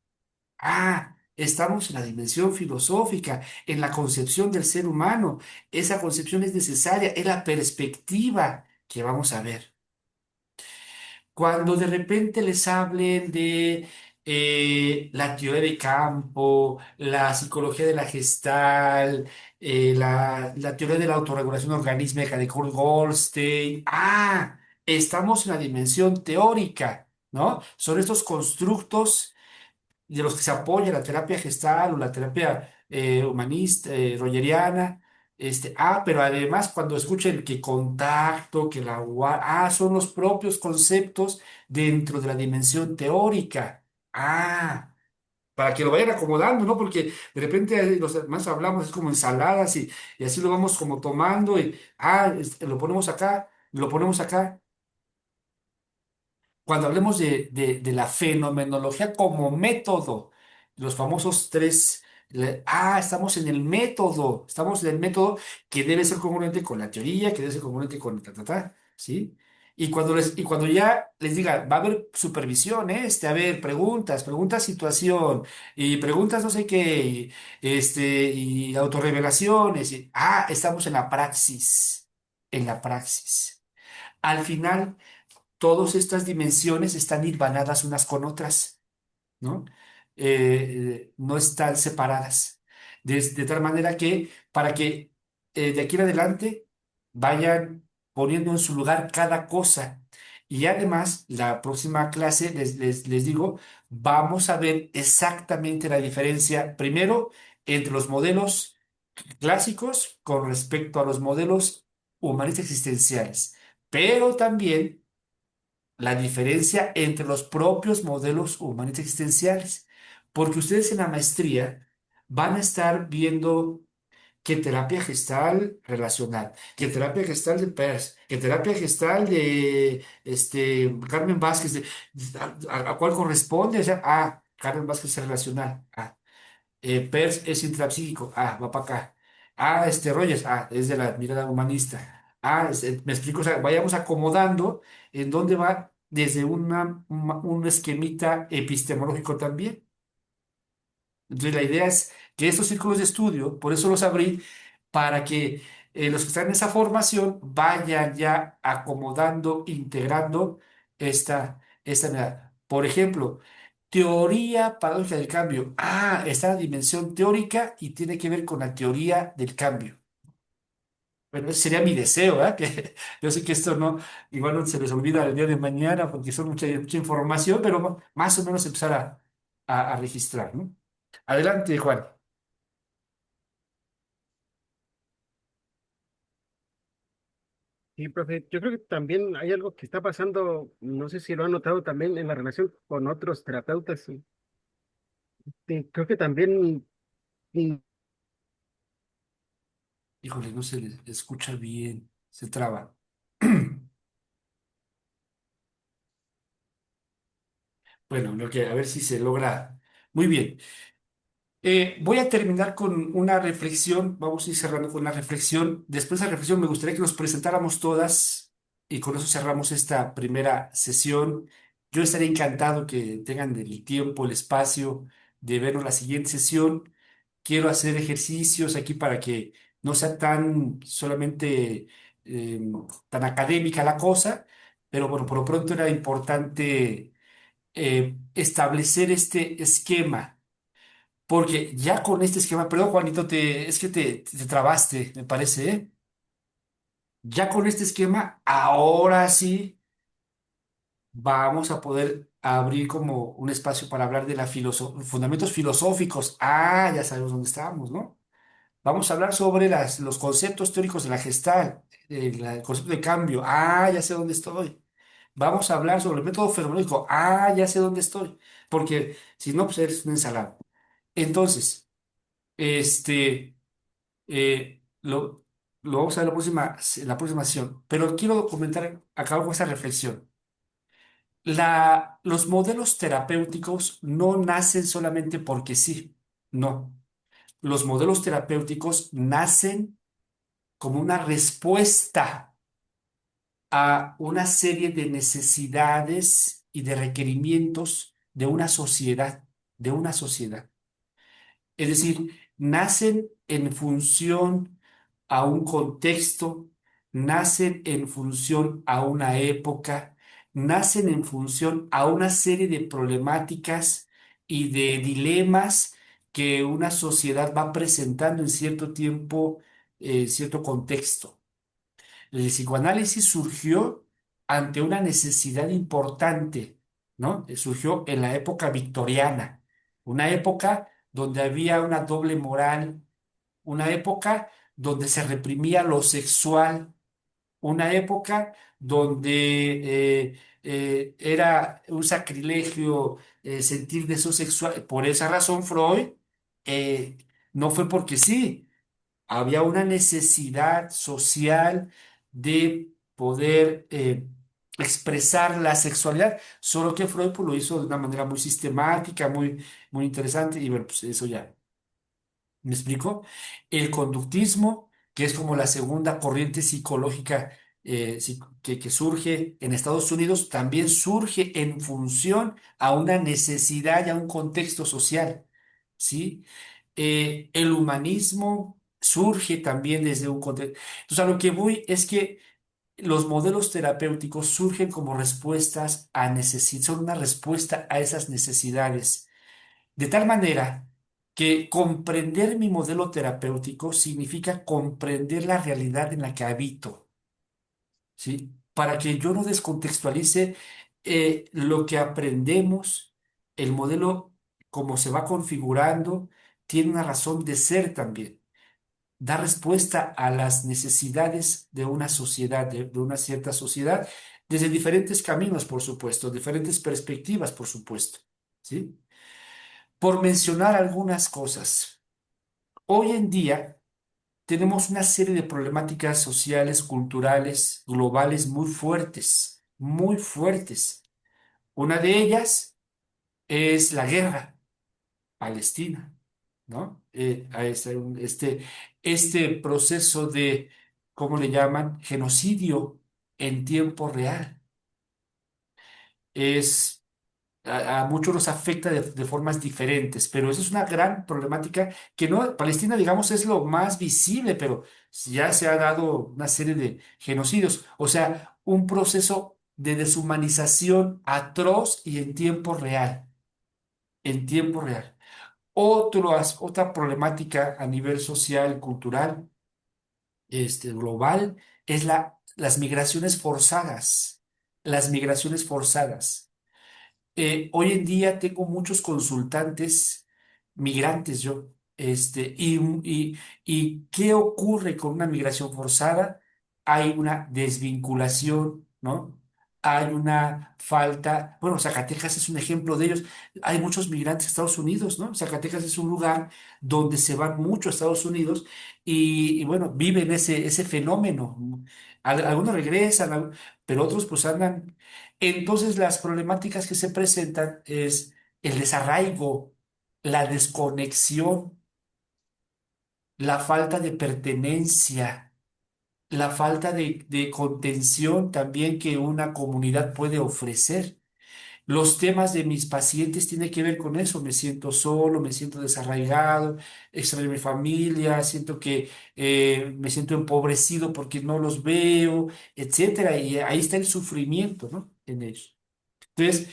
Ah, estamos en la dimensión filosófica, en la concepción del ser humano. Esa concepción es necesaria, es la perspectiva que vamos a ver. Cuando de repente les hablen de la teoría de campo, la psicología de la gestal, la teoría de la autorregulación organísmica de Kurt Goldstein. Ah, estamos en la dimensión teórica, ¿no? Son estos constructos de los que se apoya la terapia gestal o la terapia humanista, rogeriana. Pero además cuando escuchen que contacto, que son los propios conceptos dentro de la dimensión teórica. Ah, para que lo vayan acomodando, ¿no? Porque de repente los demás hablamos, es como ensaladas y así lo vamos como tomando lo ponemos acá, lo ponemos acá. Cuando hablemos de la fenomenología como método, los famosos tres, estamos en el método, estamos en el método que debe ser congruente con la teoría, que debe ser congruente con ¿sí? Y cuando ya les diga, va a haber supervisión, a ver, preguntas situación, y preguntas no sé qué, y autorrevelaciones, estamos en la praxis. Al final todas estas dimensiones están hilvanadas unas con otras, ¿no? No están separadas. De tal manera que para que de aquí en adelante vayan poniendo en su lugar cada cosa. Y además, la próxima clase, les digo, vamos a ver exactamente la diferencia, primero, entre los modelos clásicos con respecto a los modelos humanistas existenciales, pero también la diferencia entre los propios modelos humanos existenciales. Porque ustedes en la maestría van a estar viendo que terapia gestal relacional, que terapia gestal de Peirce, que terapia gestal de Carmen Vázquez, a cuál corresponde. O sea, Carmen Vázquez es relacional. Peirce es intrapsíquico. Va para acá. Rogers. Es de la mirada humanista. Me explico. O sea, vayamos acomodando en dónde va desde un esquemita epistemológico también. Entonces, la idea es que estos círculos de estudio, por eso los abrí, para que los que están en esa formación vayan ya acomodando, integrando esta mirada. Por ejemplo, teoría paradójica del cambio. Está la dimensión teórica y tiene que ver con la teoría del cambio. Bueno, ese sería mi deseo, ¿eh? Que yo sé que esto no, igual no se les olvida el día de mañana porque son mucha información, pero más o menos empezar a registrar, ¿no? Adelante, Juan. Sí, profe, yo creo que también hay algo que está pasando, no sé si lo han notado también en la relación con otros terapeutas. Creo que también, mm, Híjole, no se le escucha bien, se traba. Bueno, a ver si se logra. Muy bien. Voy a terminar con una reflexión. Vamos a ir cerrando con una reflexión. Después de la reflexión, me gustaría que nos presentáramos todas y con eso cerramos esta primera sesión. Yo estaría encantado que tengan el tiempo, el espacio de vernos la siguiente sesión. Quiero hacer ejercicios aquí para que no sea tan solamente eh, tan académica la cosa, pero bueno, por lo pronto era importante establecer este esquema porque ya con este esquema, perdón, Juanito, es que te trabaste, me parece, ¿eh? Ya con este esquema, ahora sí vamos a poder abrir como un espacio para hablar de fundamentos filosóficos. Ya sabemos dónde estamos, ¿no? Vamos a hablar sobre los conceptos teóricos de la Gestalt, el concepto de cambio. Ya sé dónde estoy. Vamos a hablar sobre el método fenomenológico. Ya sé dónde estoy. Porque si no, pues eres una ensalada. Entonces, este. Lo vamos a ver en la próxima sesión, pero quiero comentar, acabo con esta reflexión. Los modelos terapéuticos no nacen solamente porque sí, no. Los modelos terapéuticos nacen como una respuesta a una serie de necesidades y de requerimientos de una sociedad. Es decir, nacen en función a un contexto, nacen en función a una época, nacen en función a una serie de problemáticas y de dilemas que una sociedad va presentando en cierto tiempo, cierto contexto. El psicoanálisis surgió ante una necesidad importante, ¿no? Surgió en la época victoriana, una época donde había una doble moral, una época donde se reprimía lo sexual, una época donde era un sacrilegio sentir deseo sexual. Por esa razón, Freud eh, no fue porque sí, había una necesidad social de poder expresar la sexualidad, solo que Freud pues, lo hizo de una manera muy sistemática, muy interesante, y bueno, pues eso ya. ¿Me explico? El conductismo, que es como la segunda corriente psicológica que surge en Estados Unidos, también surge en función a una necesidad y a un contexto social, ¿sí? El humanismo surge también desde un contexto. Entonces, a lo que voy es que los modelos terapéuticos surgen como respuestas a necesidades, son una respuesta a esas necesidades. De tal manera que comprender mi modelo terapéutico significa comprender la realidad en la que habito, ¿sí? Para que yo no descontextualice lo que aprendemos, el modelo, como se va configurando, tiene una razón de ser también. Da respuesta a las necesidades de una sociedad, de una cierta sociedad, desde diferentes caminos, por supuesto, diferentes perspectivas, por supuesto, ¿sí? Por mencionar algunas cosas. Hoy en día tenemos una serie de problemáticas sociales, culturales, globales muy fuertes, muy fuertes. Una de ellas es la guerra palestina, ¿no? Este proceso de, ¿cómo le llaman? Genocidio en tiempo real. Es a muchos nos afecta de formas diferentes, pero eso es una gran problemática que no, Palestina, digamos, es lo más visible, pero ya se ha dado una serie de genocidios, o sea, un proceso de deshumanización atroz y en tiempo real, en tiempo real. Otra problemática a nivel social, cultural, global, es las migraciones forzadas, las migraciones forzadas. Hoy en día tengo muchos consultantes migrantes yo, y ¿qué ocurre con una migración forzada? Hay una desvinculación, ¿no? Hay una falta, bueno, Zacatecas es un ejemplo de ellos. Hay muchos migrantes a Estados Unidos, ¿no? Zacatecas es un lugar donde se van mucho a Estados Unidos y bueno, viven ese fenómeno. Algunos regresan, pero otros pues andan. Entonces, las problemáticas que se presentan es el desarraigo, la desconexión, la falta de pertenencia, la falta de contención también que una comunidad puede ofrecer. Los temas de mis pacientes tienen que ver con eso. Me siento solo, me siento desarraigado, extraño a mi familia, siento que me siento empobrecido porque no los veo, etcétera. Y ahí está el sufrimiento, ¿no? En ellos. Entonces,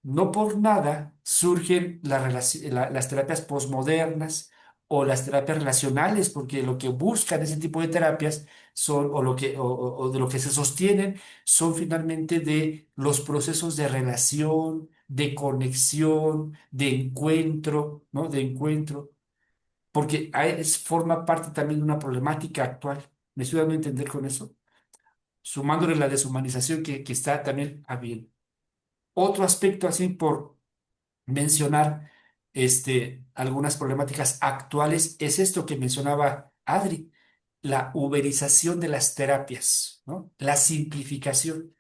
no por nada surgen las terapias posmodernas o las terapias relacionales, porque lo que buscan ese tipo de terapias son, o de lo que se sostienen, son finalmente de los procesos de relación, de conexión, de encuentro, ¿no? De encuentro, porque forma parte también de una problemática actual. ¿Me estoy dando a entender con eso? Sumándole la deshumanización que está también habiendo. Otro aspecto así por mencionar algunas problemáticas actuales es esto que mencionaba Adri, la uberización de las terapias, ¿no? La simplificación.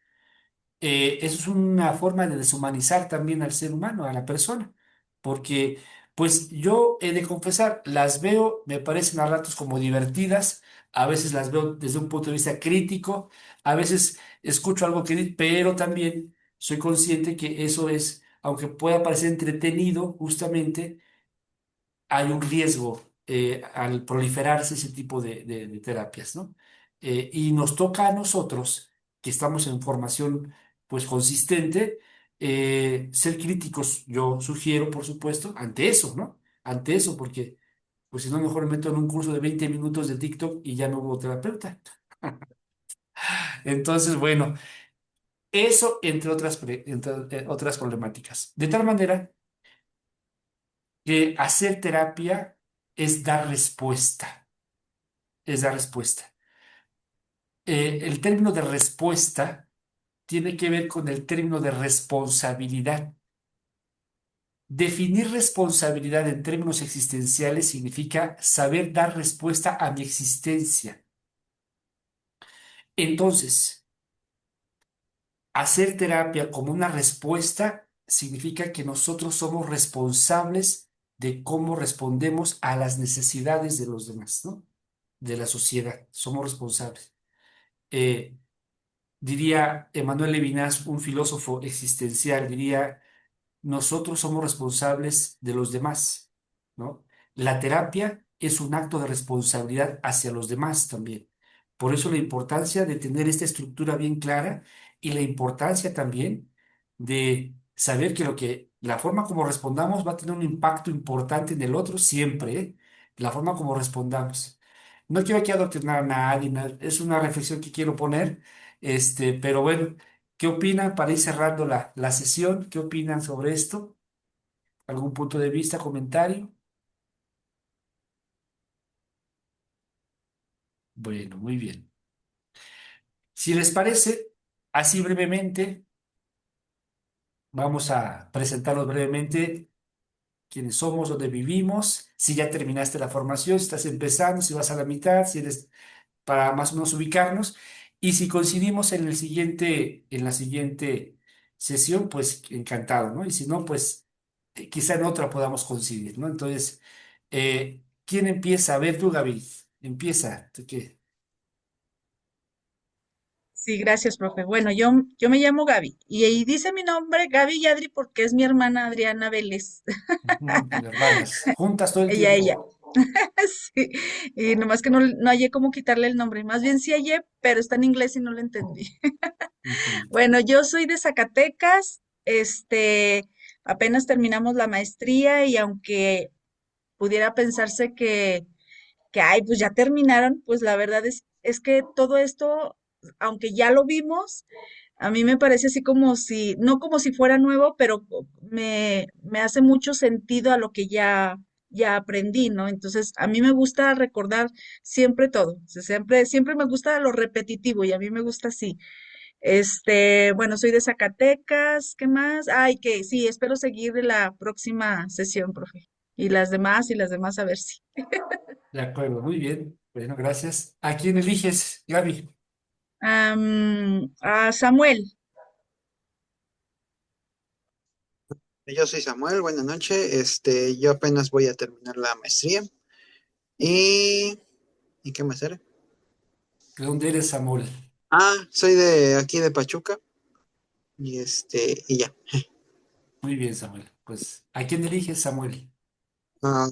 Eso es una forma de deshumanizar también al ser humano, a la persona, porque pues yo he de confesar, las veo, me parecen a ratos como divertidas, a veces las veo desde un punto de vista crítico, a veces escucho algo pero también soy consciente que eso es, aunque pueda parecer entretenido, justamente hay un riesgo al proliferarse ese tipo de terapias, ¿no? Y nos toca a nosotros, que estamos en formación pues consistente, Ser críticos, yo sugiero, por supuesto, ante eso, ¿no? Ante eso, porque pues si no, mejor me meto en un curso de 20 minutos de TikTok y ya no hubo terapeuta. Entonces, bueno, eso entre otras problemáticas. De tal manera que hacer terapia es dar respuesta, es dar respuesta. El término de respuesta tiene que ver con el término de responsabilidad. Definir responsabilidad en términos existenciales significa saber dar respuesta a mi existencia. Entonces, hacer terapia como una respuesta significa que nosotros somos responsables de cómo respondemos a las necesidades de los demás, ¿no? De la sociedad. Somos responsables. Eh, Diría Emmanuel Levinas, un filósofo existencial, diría nosotros somos responsables de los demás, ¿no? La terapia es un acto de responsabilidad hacia los demás también. Por eso la importancia de tener esta estructura bien clara y la importancia también de saber que la forma como respondamos va a tener un impacto importante en el otro siempre, ¿eh? La forma como respondamos. No quiero aquí adoctrinar a nadie, es una reflexión que quiero poner, pero bueno. ¿Qué opinan para ir cerrando la sesión? ¿Qué opinan sobre esto? ¿Algún punto de vista, comentario? Bueno, muy bien. Si les parece, así brevemente, vamos a presentarnos brevemente quiénes somos, dónde vivimos, si ya terminaste la formación, si estás empezando, si vas a la mitad, si eres para más o menos ubicarnos. Y si coincidimos en la siguiente sesión, pues encantado, ¿no? Y si no, pues quizá en otra podamos coincidir, ¿no? Entonces, ¿quién empieza? A ver tú, Gaby, empieza. ¿Tú qué? Sí, gracias, profe. Bueno, yo me llamo Gaby y ahí dice mi nombre Gaby Yadri porque es mi hermana Adriana Vélez. Hermanas, juntas todo el Ella. tiempo. Sí, y nomás que no hallé cómo quitarle el nombre. Más bien sí hallé, pero está en inglés y no lo entendí. Ujú. Bueno, yo soy de Zacatecas, apenas terminamos la maestría y aunque pudiera pensarse que ay, pues ya terminaron, pues la verdad es que todo esto, aunque ya lo vimos, a mí me parece así como si, no como si fuera nuevo, pero me hace mucho sentido a lo que ya aprendí, ¿no? Entonces, a mí me gusta recordar siempre todo, o sea, siempre me gusta lo repetitivo y a mí me gusta así. Bueno, soy de Zacatecas, ¿qué más? Ay, que sí, espero seguir la próxima sesión, profe. Y las demás, a ver si. De acuerdo, muy bien. Bueno, gracias. ¿A quién eliges, Gaby? A Samuel. Yo soy Samuel, buenas noches. Yo apenas voy a terminar la maestría. ¿Y, ¿y qué más era? ¿De dónde eres, Samuel? Soy de aquí de Pachuca. Y ya. Muy bien, Samuel. Pues, ¿a quién eliges, Samuel? Ah,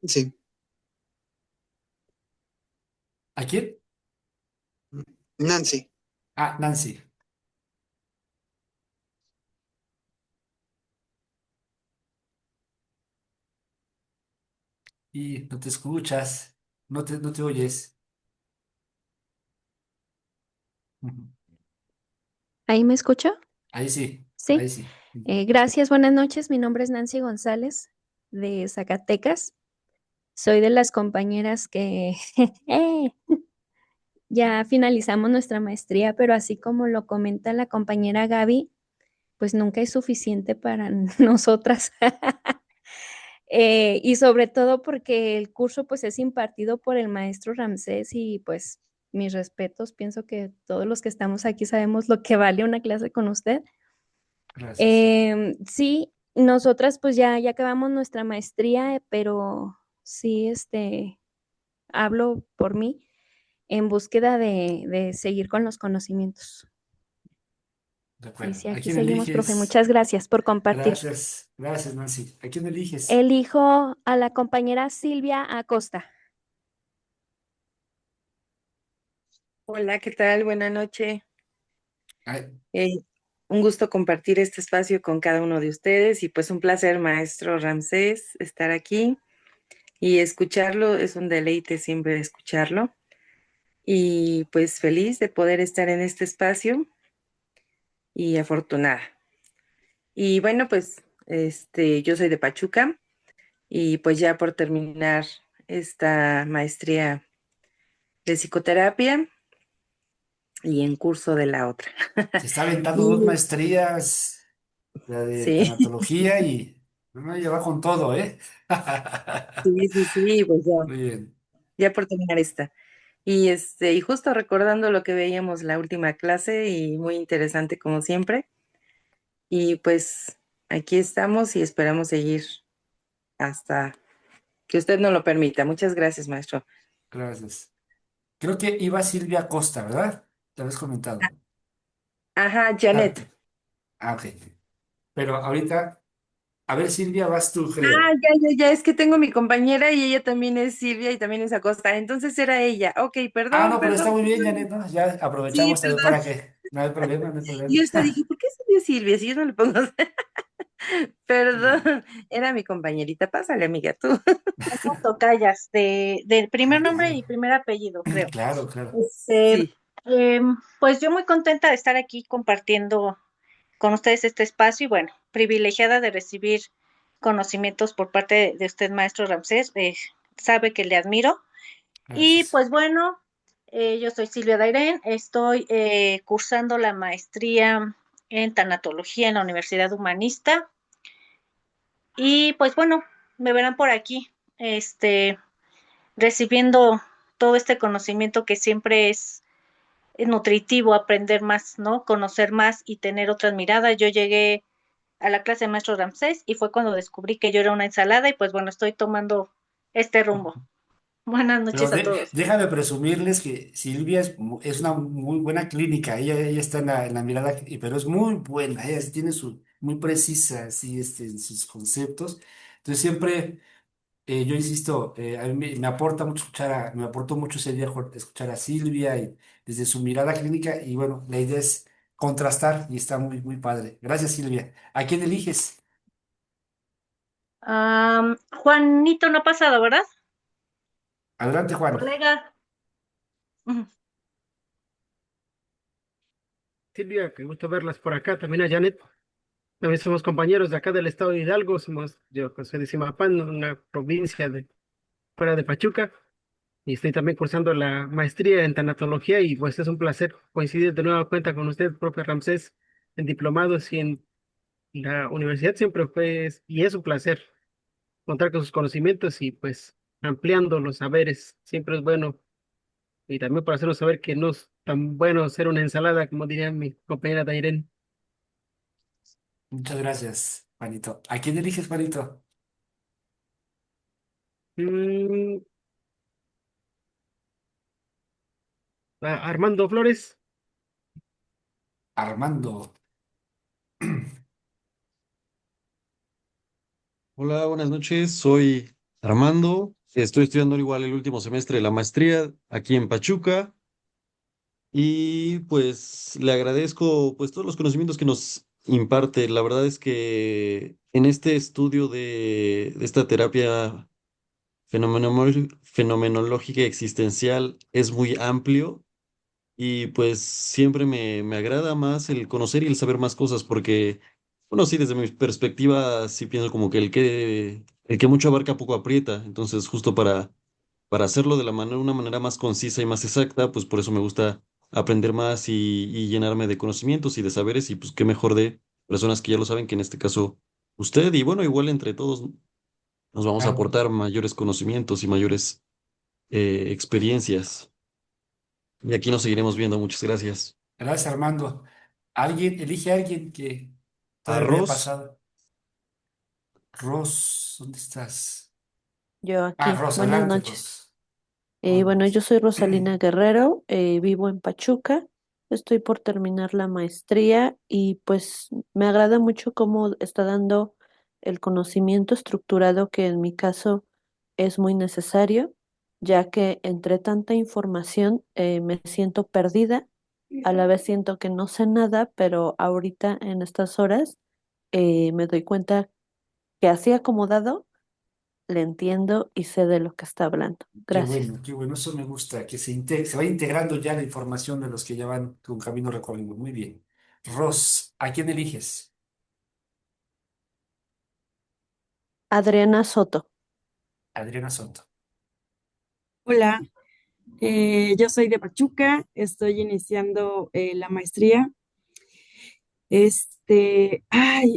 sí, ¿A quién? Nancy. Ah, Nancy. Y no te escuchas, no te oyes. Ujú. ¿Ahí me escucho? Ahí sí, Sí. ahí sí. Ujú. Gracias, buenas noches. Mi nombre es Nancy González de Zacatecas. Soy de las compañeras que ya finalizamos nuestra maestría, pero así como lo comenta la compañera Gaby, pues nunca es suficiente para nosotras. Y sobre todo porque el curso pues es impartido por el maestro Ramsés y pues mis respetos, pienso que todos los que estamos aquí sabemos lo que vale una clase con usted. Gracias. Sí, nosotras pues ya acabamos nuestra maestría, pero sí, hablo por mí en búsqueda de seguir con los conocimientos. De Y acuerdo. sí, ¿A aquí quién seguimos, profe. eliges? Muchas gracias por compartir. Gracias, gracias, Nancy. ¿A quién eliges? Elijo a la compañera Silvia Acosta. Hola, ¿qué tal? Buenas noches. Ay, Eh, un gusto compartir este espacio con cada uno de ustedes y pues un placer, maestro Ramsés, estar aquí y escucharlo. Es un deleite siempre escucharlo y pues feliz de poder estar en este espacio y afortunada. Y bueno, pues yo soy de Pachuca y pues ya por terminar esta maestría de psicoterapia y en curso de la otra. Se está aventando dos Y maestrías, la de sí, tanatología y no lleva con todo, ¿eh? sí, pues Muy bien. ya por terminar esta. Y justo recordando lo que veíamos la última clase y muy interesante como siempre. Y pues aquí estamos y esperamos seguir hasta que usted nos lo permita. Muchas gracias, maestro. Gracias. Creo que iba Silvia Costa, ¿verdad? Te habías comentado. Ajá, Ah, Janet. ok. Pero ahorita, a ver, Silvia, vas tú, Ah, creo. ya, es que tengo mi compañera y ella también es Silvia y también es Acosta. Entonces era ella. Ok, Ah, perdón, no, pero está perdón. muy bien, Janet, ¿no? Ya Sí, aprovechamos también perdón. para que no hay problema, no hay Y problema. yo hasta dije, ¿por qué Silvia Silvia? Si yo no le pongo. Mm. Perdón, era mi compañerita. Pásale, amiga, tú. Somos tocallas de Ah, primer nombre y bien. primer apellido, creo. Claro, claro. Este, Sí. pues yo muy contenta de estar aquí compartiendo con ustedes este espacio y bueno, privilegiada de recibir conocimientos por parte de usted, maestro Ramsés. Sabe que le admiro. Y Gracias. pues bueno, yo soy Silvia Dairén, estoy cursando la maestría en tanatología en la Universidad Humanista y pues bueno, me verán por aquí, recibiendo todo este conocimiento que siempre es nutritivo aprender más, ¿no? Conocer más y tener otras miradas. Yo llegué a la clase de maestro Ramsés y fue cuando descubrí que yo era una ensalada y pues bueno, estoy tomando este rumbo. Buenas Pero noches a todos. déjame presumirles que Silvia es una muy buena clínica. Ella está en la mirada, pero es muy buena. Ella sí tiene muy precisa así, en sus conceptos. Entonces siempre, yo insisto, a mí me aporta mucho me aportó mucho ese día escuchar a Silvia y desde su mirada clínica. Y bueno, la idea es contrastar y está muy, muy padre. Gracias, Silvia. ¿A quién eliges? Juanito no ha pasado, ¿verdad? Adelante, Juan. Colega. Ujú. Silvia, qué gusto verlas por acá, también a Janet. También somos compañeros de acá del estado de Hidalgo, yo soy de Zimapán, una provincia de fuera de Pachuca, y estoy también cursando la maestría en tanatología y pues es un placer coincidir de nueva cuenta con usted, profe Ramsés, en diplomados y en la universidad siempre fue y es un placer contar con sus conocimientos y pues ampliando los saberes, siempre es bueno y también para hacernos saber que no es tan bueno ser una ensalada como diría mi compañera Dairen. Muchas gracias, Juanito. ¿A quién eliges, Juanito? Mm, Armando Flores. Armando. Hola, buenas noches. Soy Armando. Estoy estudiando igual el último semestre de la maestría aquí en Pachuca y pues le agradezco pues todos los conocimientos que nos imparte. La verdad es que en este estudio de esta terapia fenomenológica y existencial es muy amplio y pues siempre me agrada más el conocer y el saber más cosas porque, bueno, sí, desde mi perspectiva, sí pienso como que el que mucho abarca poco aprieta. Entonces, justo para hacerlo de una manera más concisa y más exacta, pues por eso me gusta aprender más y llenarme de conocimientos y de saberes y pues qué mejor de personas que ya lo saben, que en este caso usted y bueno, igual entre todos nos vamos a Claro. aportar mayores conocimientos y mayores experiencias. Y aquí nos seguiremos viendo. Muchas gracias. Gracias, Armando. Elige a alguien que todavía no haya Arroz. pasado. Ros, ¿dónde estás? Yo Ah, aquí, Ros, buenas adelante, noches. Ros. Bueno, yo Buenas. soy Rosalina Guerrero, vivo en Pachuca, estoy por terminar la maestría y pues me agrada mucho cómo está dando el conocimiento estructurado que en mi caso es muy necesario, ya que entre tanta información me siento perdida a la vez siento que no sé nada, pero ahorita en estas horas me doy cuenta que así acomodado le entiendo y sé de lo que está hablando. Gracias. qué bueno, eso me gusta, que se va integrando ya la información de los que ya van con camino recorrido. Muy bien. Ross, ¿a quién eliges? Adriana Soto. Adriana Soto. Hola, yo soy de Pachuca, estoy iniciando la maestría.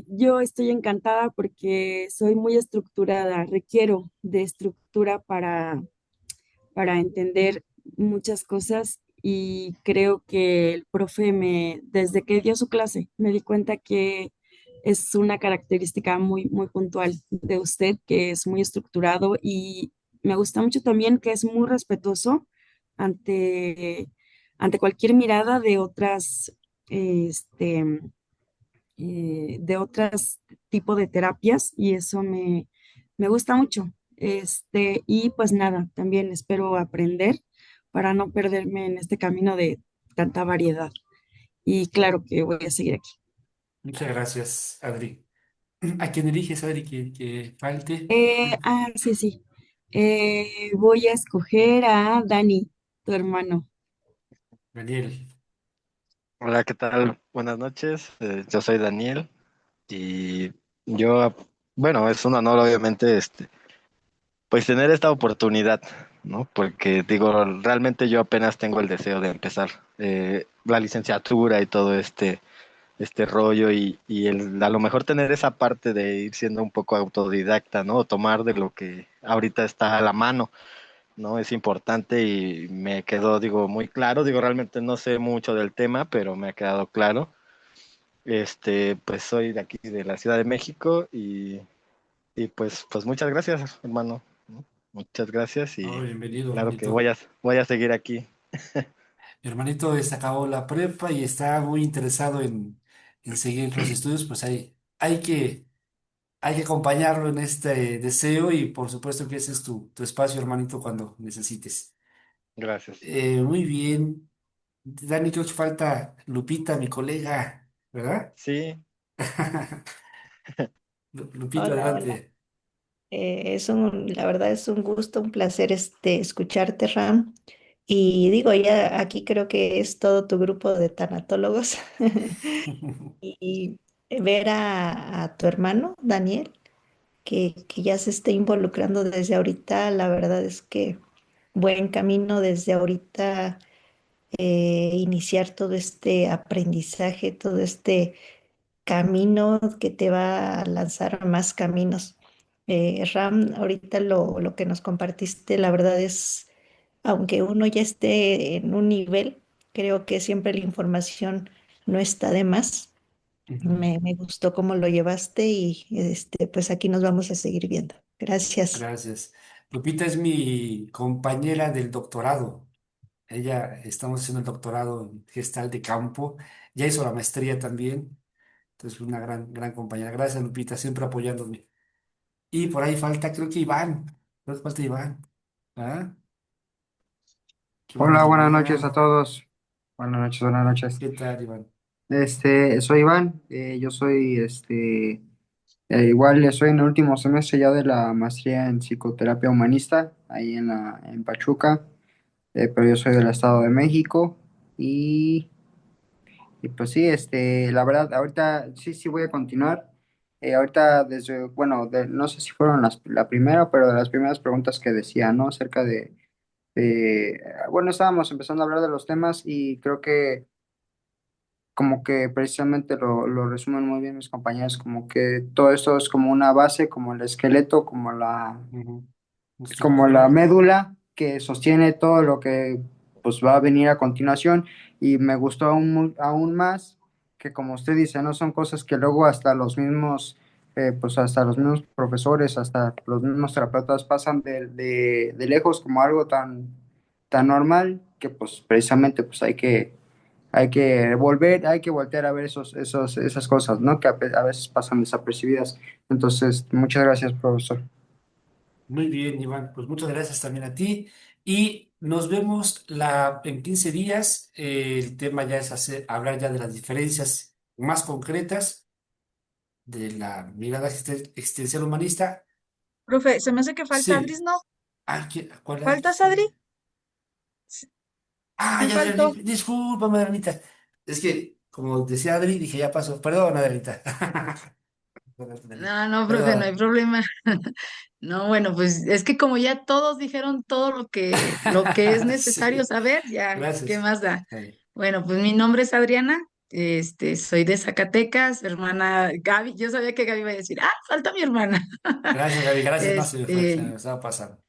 Yo estoy encantada porque soy muy estructurada, requiero de estructura para entender muchas cosas y creo que el profe desde que dio su clase, me di cuenta que es una característica muy puntual de usted, que es muy estructurado y me gusta mucho también que es muy respetuoso ante, ante cualquier mirada de este, de otras tipo de terapias y eso me gusta mucho. Y pues nada, también espero aprender para no perderme en este camino de tanta variedad. Y claro que voy a seguir aquí. Muchas gracias, Adri. ¿A quién eliges, Adri, que falte? Sí, sí. Voy a escoger a Dani, tu hermano. Daniel. Hola, ¿qué tal? Buenas noches. Yo soy Daniel y yo, bueno, es un honor obviamente pues tener esta oportunidad, ¿no? Porque digo, realmente yo apenas tengo el deseo de empezar la licenciatura y todo este rollo a lo mejor tener esa parte de ir siendo un poco autodidacta, ¿no? O tomar de lo que ahorita está a la mano, ¿no? Es importante y me quedó, digo, muy claro. Digo, realmente no sé mucho del tema, pero me ha quedado claro. Pues soy de aquí, de la Ciudad de México y pues muchas gracias, hermano, ¿no? Muchas gracias Oh, y bienvenido, claro que hermanito. voy a seguir aquí. Mi hermanito acabó la prepa y está muy interesado en seguir los estudios, pues hay que acompañarlo en este deseo y por supuesto que ese es tu espacio, hermanito, cuando necesites. Gracias. Muy bien. Dani, creo que falta Lupita, mi colega, ¿verdad? Sí, Lupita, Hola, hola. adelante. La verdad es un gusto, un placer escucharte, Ram. Y digo, ya aquí creo que es todo tu grupo de tanatólogos. Y ver a tu hermano, Daniel, que ya se esté involucrando desde ahorita, la verdad es que buen camino desde ahorita, iniciar todo este aprendizaje, todo este camino que te va a lanzar a más caminos. Ram, ahorita lo que nos compartiste, la verdad es, aunque uno ya esté en un nivel, creo que siempre la información no está de más. Ujú. Me gustó cómo lo llevaste y pues aquí nos vamos a seguir viendo. Gracias. Gracias. Lupita es mi compañera del doctorado. Estamos haciendo el doctorado en Gestal de Campo. Ya hizo la maestría también. Entonces, una gran compañera. Gracias, Lupita, siempre apoyándome. Y por ahí falta, creo que Iván. Creo que falta Iván. ¿Ah? Qué buena Hola, buenas noches a onda. todos. Buenas noches, buenas noches. ¿Qué tal, Iván? Soy Iván, yo soy, igual estoy en el último semestre ya de la maestría en psicoterapia humanista, ahí en Pachuca, pero yo soy del Estado de México y, y pues sí, la verdad, ahorita sí voy a continuar. Ahorita bueno, no sé si fueron la primera, pero de las primeras preguntas que decía, ¿no? Acerca bueno, estábamos empezando a hablar de los temas y creo que como que precisamente lo resumen muy bien mis compañeros, como que todo esto es como una base, como el esqueleto, Ujú. como la Estructura. médula que sostiene todo lo que pues va a venir a continuación y me gustó aún más que como usted dice, no son cosas que luego hasta los mismos pues hasta los mismos profesores, hasta los mismos terapeutas pasan de lejos como algo tan normal que pues precisamente pues hay que voltear a ver esas cosas, ¿no? Que a veces pasan desapercibidas. Entonces, muchas gracias, profesor. Muy bien, Iván. Pues muchas gracias también a ti. Y nos vemos en 15 días. El tema ya es hablar ya de las diferencias más concretas de la mirada existencial humanista. Profe, se me hace que falta Sí. Adris, ¿no? ¿Cuál ¿Faltas, es? Adri? ¿Quién Ya, faltó? discúlpame, Adrianita. Es que, como decía Adri, dije, ya pasó. Perdón, Adrianita. No, no, profe, no hay Perdón. problema. No, bueno, pues es que como ya todos dijeron todo lo que es necesario Sí, saber, ya, ¿qué gracias. más da? Sí. Bueno, pues mi nombre es Adriana, soy de Zacatecas, hermana Gaby. Yo sabía que Gaby iba a decir, falta mi hermana. Gracias, Gaby. Gracias. No, se Este, me estaba pasando.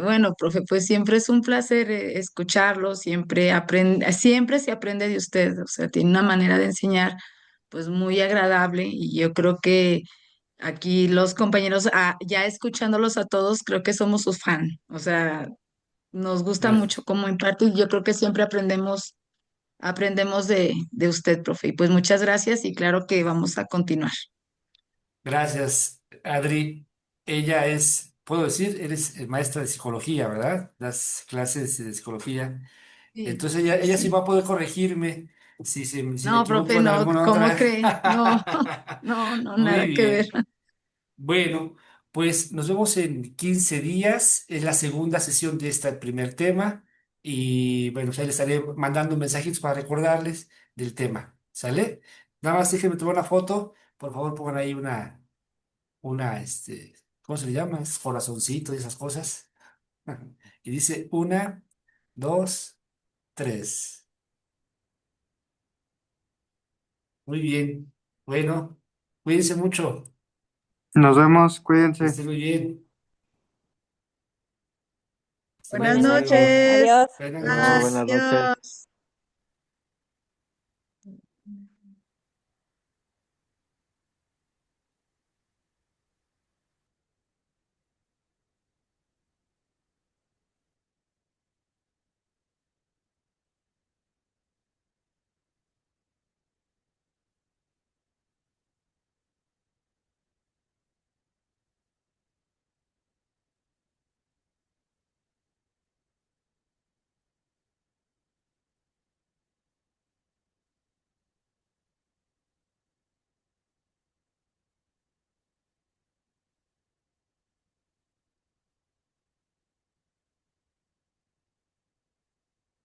bueno, profe, pues siempre es un placer escucharlo, siempre se aprende de usted, o sea, tiene una manera de enseñar pues muy agradable y yo creo que aquí los compañeros, ya escuchándolos a todos, creo que somos sus fan, o sea, nos gusta mucho Gracias. cómo imparte y yo creo que siempre aprendemos de usted, profe, y pues muchas gracias y claro que vamos a continuar. Gracias, Adri. Ella puedo decir, eres maestra de psicología, ¿verdad? Das clases de psicología. Sí, Entonces sí, ella sí sí. va a poder corregirme si me No, equivoco profe, en no, alguna ¿cómo otra. cree? No, no, no, Muy nada que ver. bien. Bueno, pues nos vemos en 15 días. Es la segunda sesión de este primer tema. Y bueno, pues ahí les estaré mandando mensajitos para recordarles del tema. ¿Sale? Nada más déjenme tomar una foto. Por favor, pongan ahí ¿cómo se le llama? Es corazoncito y esas cosas. Y dice una, dos, tres. Muy bien. Bueno, cuídense mucho. Nos vemos, Que cuídense. estén muy bien. Hasta Buenas luego, hasta Igualmente. luego. noches. Adiós. Buenas Luego, noches. buenas noches. Adiós.